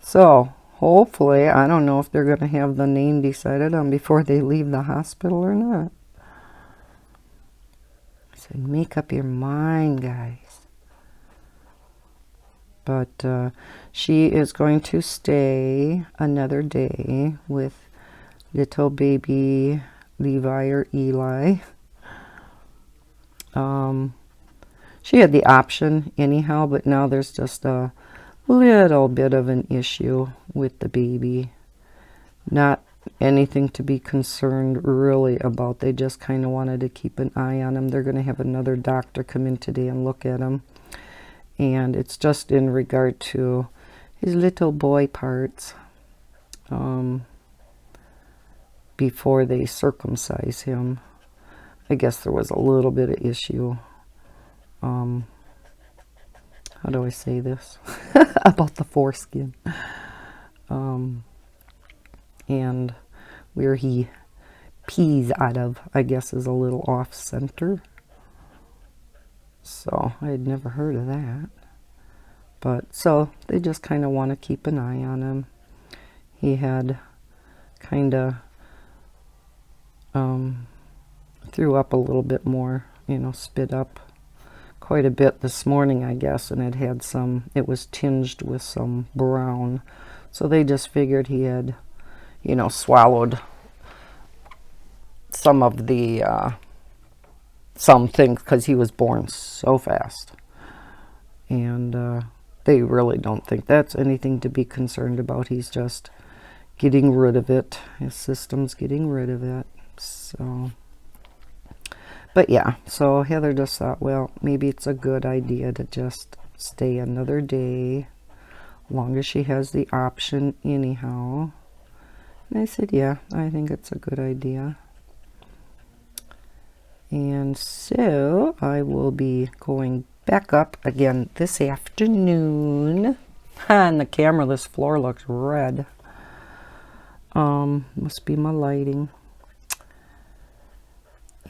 So, hopefully, I don't know if they're going to have the name decided on before they leave the hospital or not. I said, make up your mind, guys. But she is going to stay another day with little baby Levi or Eli. She had the option anyhow, but now there's just a little bit of an issue with the baby. Not anything to be concerned really about. They just kind of wanted to keep an eye on him. They're going to have another doctor come in today and look at him. And it's just in regard to his little boy parts before they circumcise him. I guess there was a little bit of issue. How do I say this? About the foreskin. And where he pees out of, I guess, is a little off center. So I had never heard of that. But so they just kind of want to keep an eye on him. He had kind of threw up a little bit more, you know, spit up quite a bit this morning, I guess, and it had some, it was tinged with some brown. So they just figured he had, you know, swallowed some of the some things, because he was born so fast. And they really don't think that's anything to be concerned about. He's just getting rid of it. His system's getting rid of it. So, but yeah, so Heather just thought, well, maybe it's a good idea to just stay another day, long as she has the option anyhow. And I said, yeah, I think it's a good idea. And so I will be going back up again this afternoon. On the camera, this floor looks red. Must be my lighting.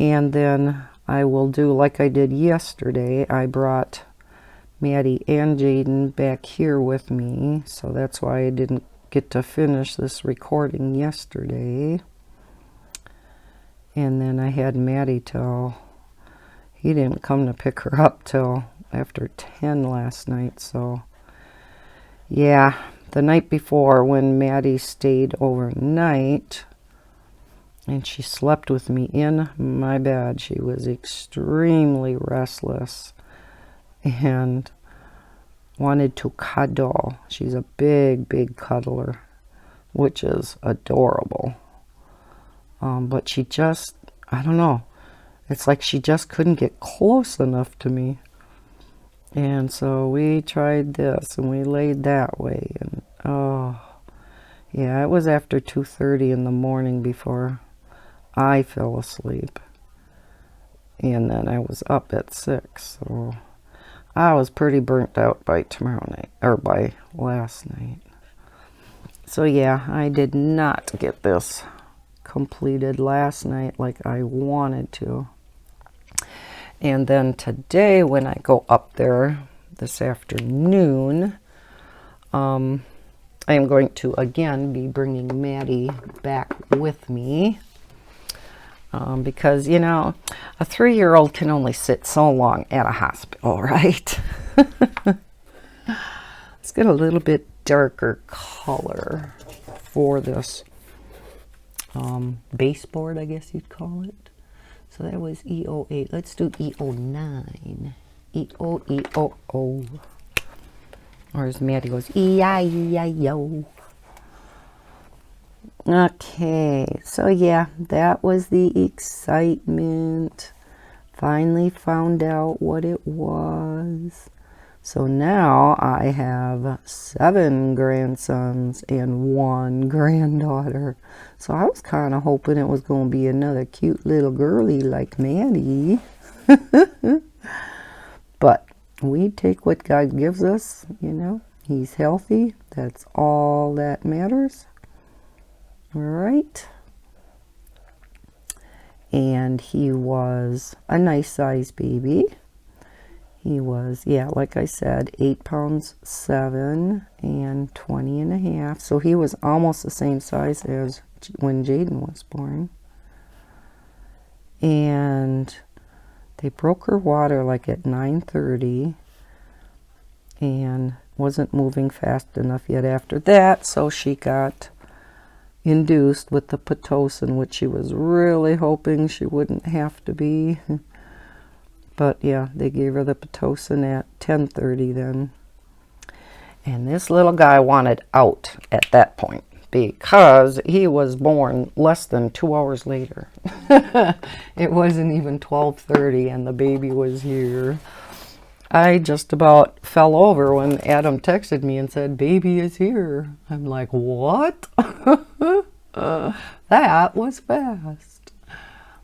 And then I will do like I did yesterday. I brought Maddie and Jaden back here with me, so that's why I didn't get to finish this recording yesterday. And then I had Maddie till, he didn't come to pick her up till after 10 last night. So yeah, the night before when Maddie stayed overnight and she slept with me in my bed, she was extremely restless and wanted to cuddle. She's a big, big cuddler, which is adorable. But she just, I don't know, it's like she just couldn't get close enough to me. And so we tried this and we laid that way. And oh, yeah, it was after 2:30 in the morning before I fell asleep. And then I was up at 6. So I was pretty burnt out by tomorrow night, or by last night. So yeah, I did not get this completed last night like I wanted to. And then today when I go up there this afternoon, I am going to again be bringing Maddie back with me, because, you know, a 3-year-old can only sit so long at a hospital, right? Let's get a little bit darker color for this baseboard, I guess you'd call it. So that was E08. Let's do E09. E-O-E-O-O. Or as Maddie goes, E-I-E-I-O. Okay, so yeah, that was the excitement. Finally found out what it was. So now I have 7 grandsons and 1 granddaughter. So I was kind of hoping it was going to be another cute little girly like Maddie. But we take what God gives us, you know. He's healthy. That's all that matters. All right. And he was a nice sized baby. He was, yeah, like I said, 8 pounds 7 and 20 and a half. So he was almost the same size as when Jaden was born. And they broke her water like at 9:30 and wasn't moving fast enough yet after that. So she got induced with the Pitocin, which she was really hoping she wouldn't have to be. But yeah, they gave her the Pitocin at 10:30 then. And this little guy wanted out at that point because he was born less than 2 hours later. It wasn't even 12:30 and the baby was here. I just about fell over when Adam texted me and said, "Baby is here." I'm like, what? That was fast.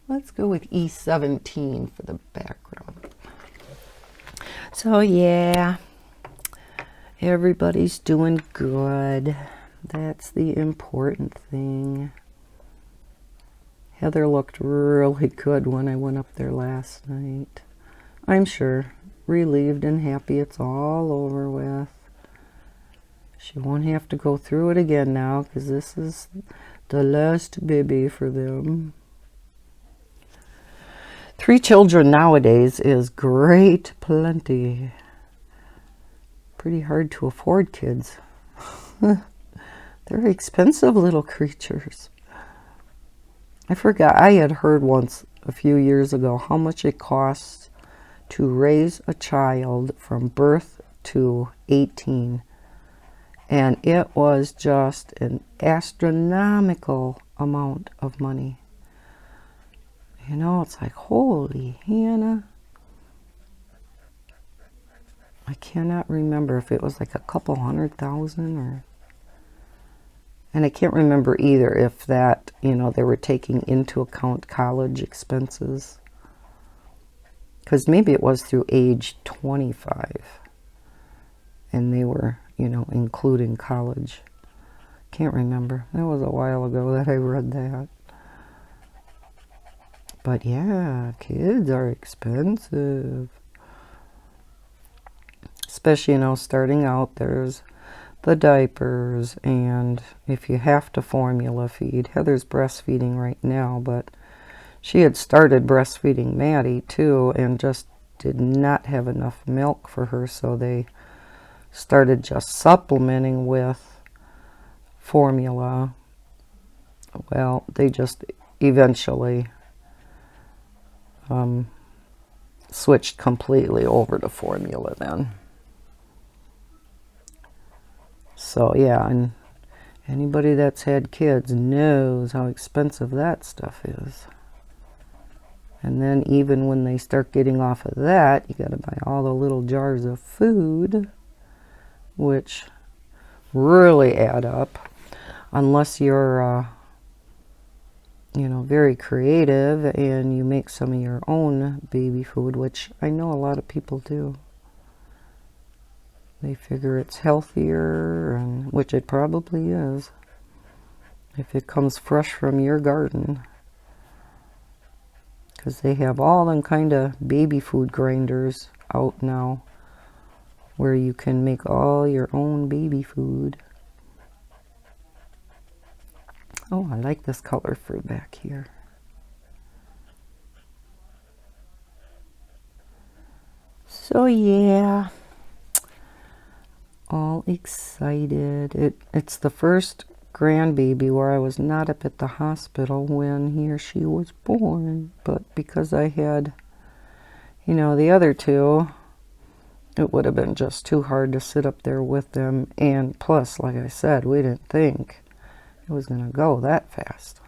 Let's go with E17 for the background. So yeah, everybody's doing good. That's the important thing. Heather looked really good when I went up there last night. I'm sure. Relieved and happy it's all over with. She won't have to go through it again now because this is the last baby for them. 3 children nowadays is great plenty. Pretty hard to afford kids. They're expensive little creatures. I forgot, I had heard once a few years ago how much it costs to raise a child from birth to 18. And it was just an astronomical amount of money. You know, it's like, holy Hannah. I cannot remember if it was like a couple $100,000 or... And I can't remember either if that, you know, they were taking into account college expenses. Because maybe it was through age 25. And they were, you know, including college. Can't remember. That was a while ago that I read that. But yeah, kids are expensive. Especially, you know, starting out, there's the diapers, and if you have to formula feed. Heather's breastfeeding right now, but she had started breastfeeding Maddie too, and just did not have enough milk for her, so they started just supplementing with formula. Well, they just eventually switched completely over to formula then. So yeah, and anybody that's had kids knows how expensive that stuff is. And then even when they start getting off of that, you got to buy all the little jars of food, which really add up, unless you're, you know, very creative and you make some of your own baby food, which I know a lot of people do. They figure it's healthier, and which it probably is, if it comes fresh from your garden. Because they have all them kind of baby food grinders out now, where you can make all your own baby food. Oh, I like this color for back here. So yeah, all excited. It's the first grandbaby where I was not up at the hospital when he or she was born, but because I had, you know, the other two, it would have been just too hard to sit up there with them. And plus, like I said, we didn't think it was going to go that fast.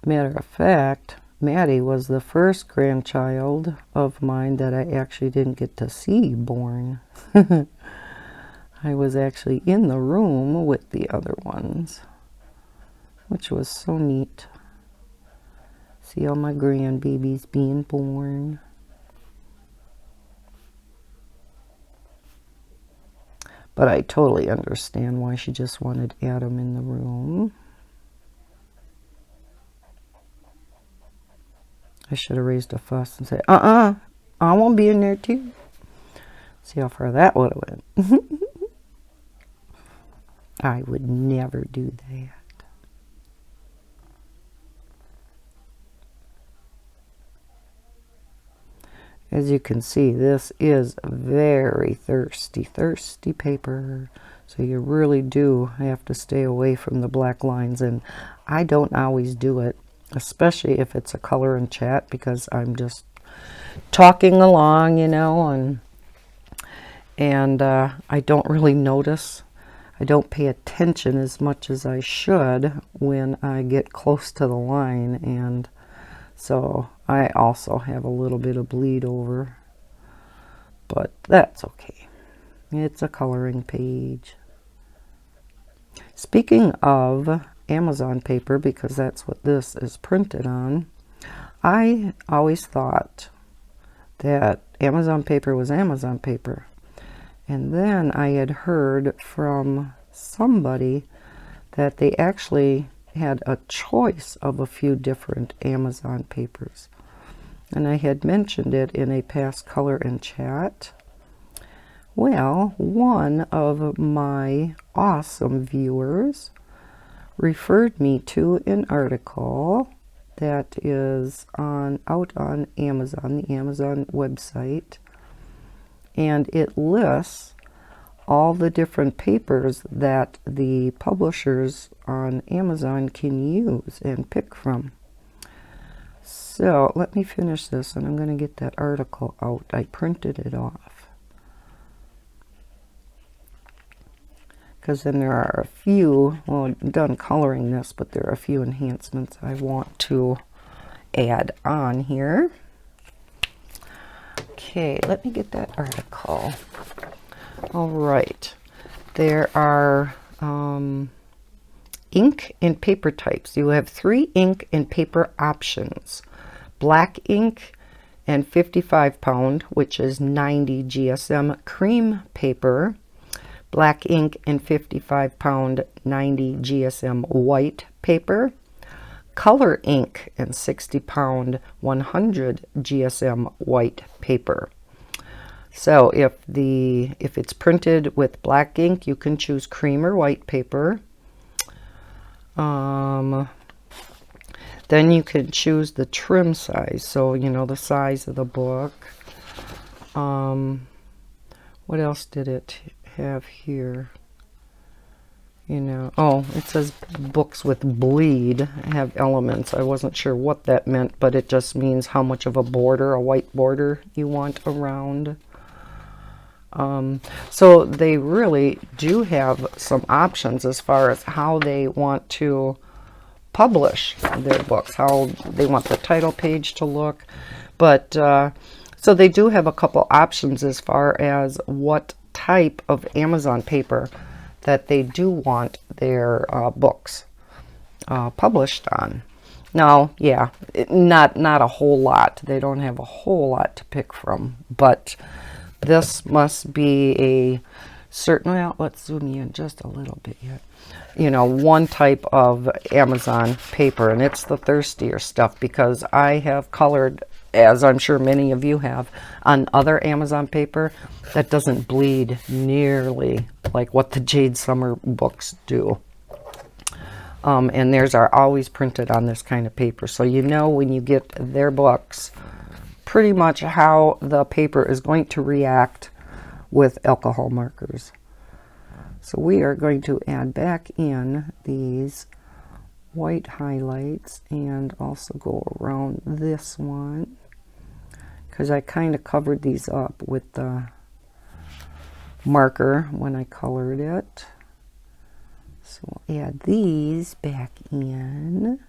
Matter of fact, Maddie was the first grandchild of mine that I actually didn't get to see born. I was actually in the room with the other ones, which was so neat. See all my grandbabies being born. But I totally understand why she just wanted Adam in the room. I should have raised a fuss and said, I won't be in there too. See how far that would have went. I would never do that. As you can see, this is very thirsty paper. So you really do have to stay away from the black lines. And I don't always do it, especially if it's a color and chat, because I'm just talking along, you know, and I don't really notice. I don't pay attention as much as I should when I get close to the line, and so I also have a little bit of bleed over, but that's okay. It's a coloring page. Speaking of Amazon paper, because that's what this is printed on, I always thought that Amazon paper was Amazon paper. And then I had heard from somebody that they actually had a choice of a few different Amazon papers. And I had mentioned it in a past color and chat. Well, one of my awesome viewers referred me to an article that is out on Amazon, the Amazon website. And it lists all the different papers that the publishers on Amazon can use and pick from. So let me finish this, and I'm going to get that article out. I printed it off. Because then there are a few, well, I'm done coloring this, but there are a few enhancements I want to add on here. Okay, let me get that article. All right, there are ink and paper types. You have 3 ink and paper options. Black ink and 55 pound, which is 90 GSM cream paper. Black ink and 55 pound, 90 GSM white paper. Color ink and 60 pound 100 GSM white paper. So if it's printed with black ink, you can choose cream or white paper. Then you can choose the trim size, so you know the size of the book. What else did it have here? You know, oh, it says books with bleed have elements. I wasn't sure what that meant, but it just means how much of a border, a white border, you want around. So they really do have some options as far as how they want to publish their books, how they want the title page to look. But so they do have a couple options as far as what type of Amazon paper that they do want their books published on. Now, yeah, not a whole lot. They don't have a whole lot to pick from, but this must be a certain, well, let's zoom in just a little bit yet. You know, one type of Amazon paper, and it's the thirstier stuff, because I have colored, as I'm sure many of you have, on other Amazon paper that doesn't bleed nearly like what the Jade Summer books do. And theirs are always printed on this kind of paper, so you know when you get their books pretty much how the paper is going to react with alcohol markers. So we are going to add back in these white highlights and also go around this one. because I kind of covered these up with the marker when I colored it. So we'll add these back in.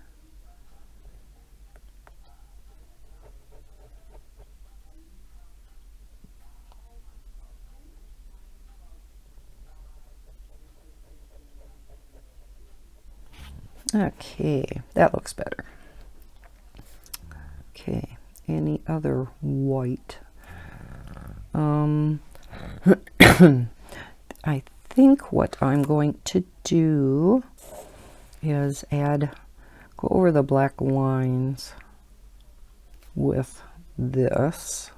Okay, that looks better. Okay, any other white? I think what I'm going to do is go over the black lines with this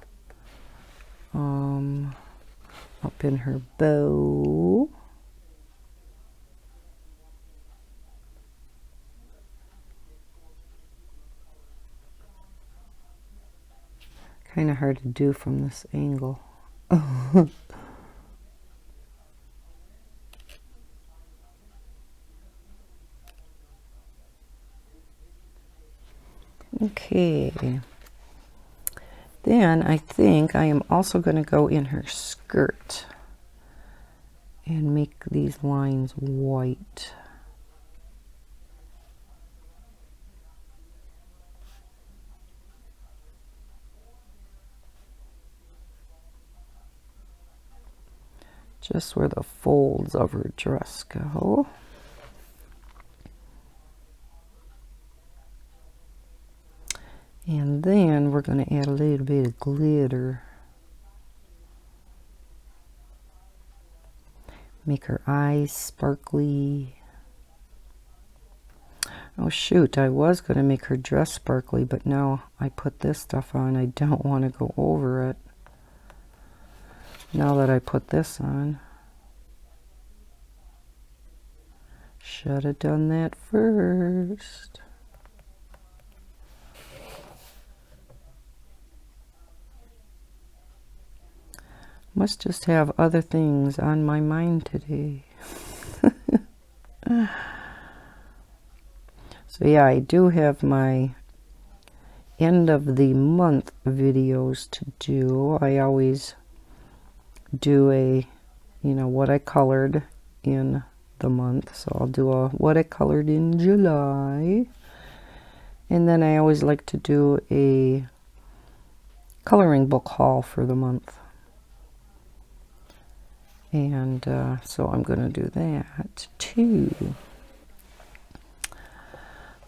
up in her bow. Kind of hard to do from this angle. Okay. Then I think I am also going to go in her skirt and make these lines white. Just where the folds of her dress go. And then we're going to add a little bit of glitter. Make her eyes sparkly. Oh shoot, I was going to make her dress sparkly, but now I put this stuff on. I don't want to go over it. Now that I put this on. Should have done that first. Must just have other things on my mind today. So yeah, I do have my end of the month videos to do. I always do a, what I colored in the month. So I'll do a what I colored in July. And then I always like to do a coloring book haul for the month. And so I'm going to do that too.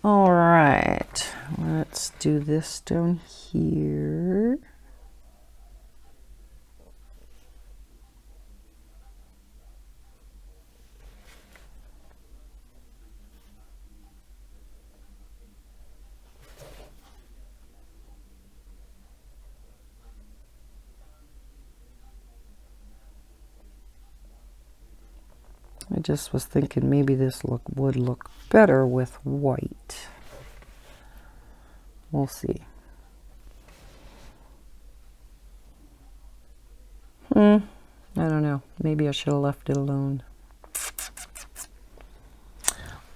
All right, let's do this down here. I just was thinking maybe this would look better with white. We'll see. I don't know. Maybe I should have left it alone.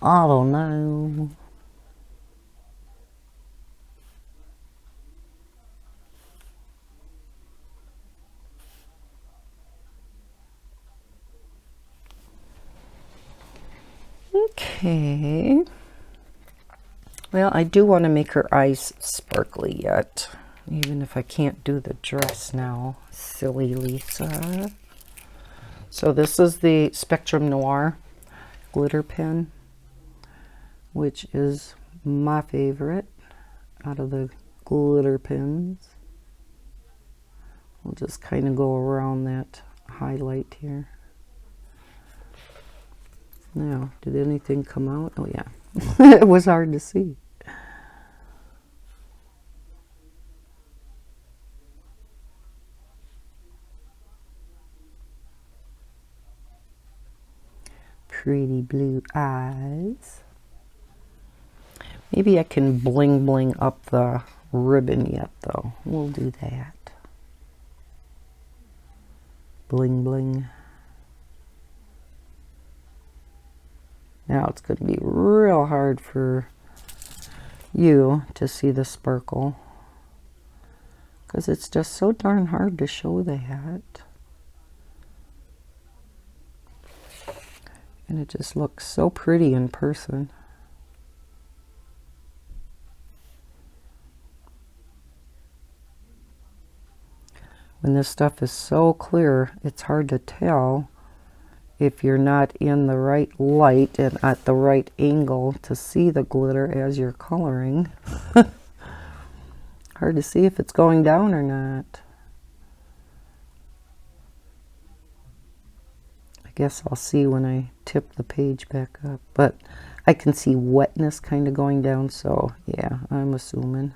I don't know. Okay. Well, I do want to make her eyes sparkly yet, even if I can't do the dress now. Silly Lisa. So this is the Spectrum Noir glitter pen, which is my favorite out of the glitter pens. We'll just kind of go around that highlight here. Now, did anything come out? Oh yeah, it was hard to see. Pretty blue eyes. Maybe I can bling bling up the ribbon yet though. We'll do that. Bling bling. Now it's going to be real hard for you to see the sparkle, because it's just so darn hard to show that. And it just looks so pretty in person. When this stuff is so clear, it's hard to tell if you're not in the right light and at the right angle to see the glitter as you're coloring. Hard to see if it's going down or not. I guess I'll see when I tip the page back up, but I can see wetness kind of going down, so yeah, I'm assuming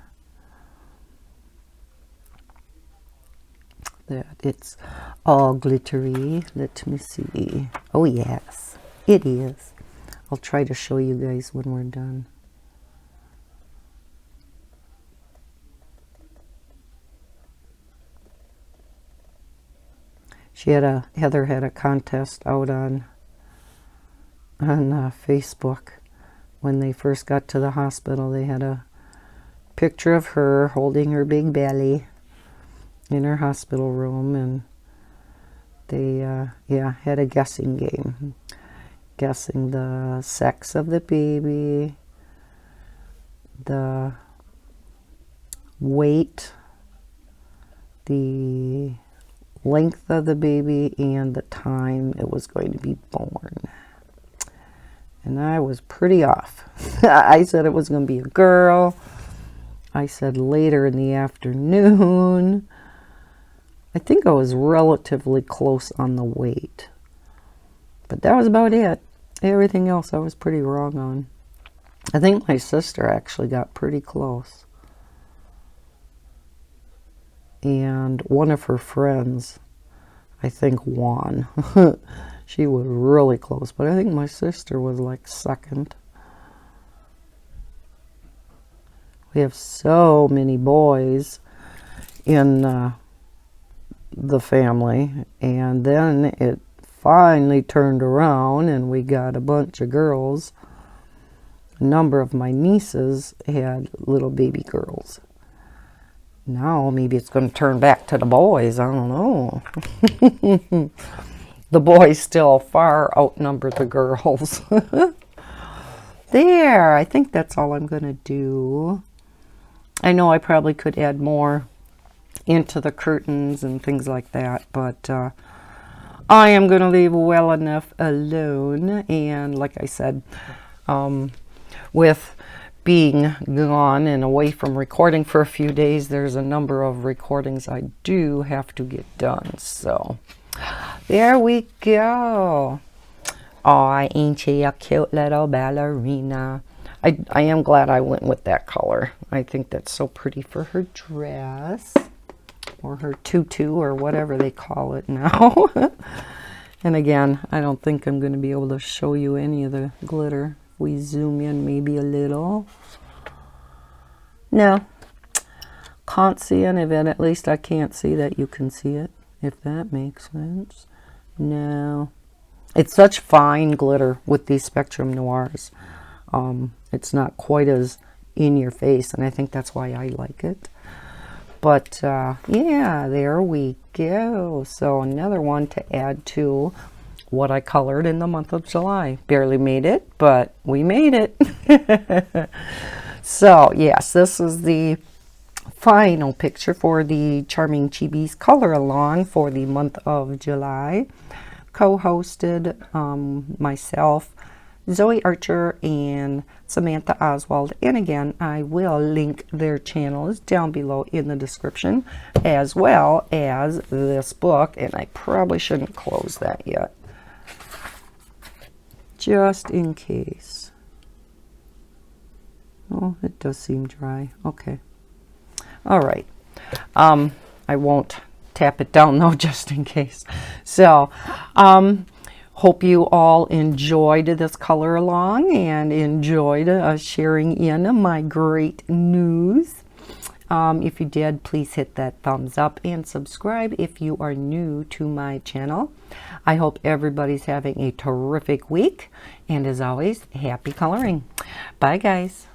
that it's all glittery. Let me see. Oh yes, it is. I'll try to show you guys when we're done. Heather had a contest out on Facebook when they first got to the hospital. They had a picture of her holding her big belly in her hospital room, and they had a guessing game, guessing the sex of the baby, the weight, the length of the baby, and the time it was going to be born. And I was pretty off. I said it was going to be a girl. I said later in the afternoon. I think I was relatively close on the weight, but that was about it. Everything else I was pretty wrong on. I think my sister actually got pretty close. And one of her friends, I think, won. She was really close, but I think my sister was like second. We have so many boys in the family, and then it finally turned around and we got a bunch of girls. A number of my nieces had little baby girls. Now maybe it's going to turn back to the boys. I don't know. The boys still far outnumber the girls. There, I think that's all I'm going to do. I know I probably could add more into the curtains and things like that, but I am going to leave well enough alone. And like I said, with being gone and away from recording for a few days, there's a number of recordings I do have to get done. So there we go. Oh, ain't she a cute little ballerina? I am glad I went with that color. I think that's so pretty for her dress, or her tutu, or whatever they call it now. And again, I don't think I'm going to be able to show you any of the glitter. We zoom in maybe a little. No, can't see any of it. At least I can't see that you can see it, if that makes sense. No, it's such fine glitter with these Spectrum Noirs. It's not quite as in your face, and I think that's why I like it. But yeah, there we go. So another one to add to what I colored in the month of July. Barely made it, but we made it. So yes, this is the final picture for the Charming Chibi's color along for the month of July. Co-hosted myself, Zoe Archer, and Samantha Oswald. And again, I will link their channels down below in the description, as well as this book. And I probably shouldn't close that yet, just in case. Oh, it does seem dry. Okay. All right. I won't tap it down though, just in case. So, hope you all enjoyed this color along and enjoyed sharing in my great news. If you did, please hit that thumbs up and subscribe if you are new to my channel. I hope everybody's having a terrific week, and as always, happy coloring. Bye guys.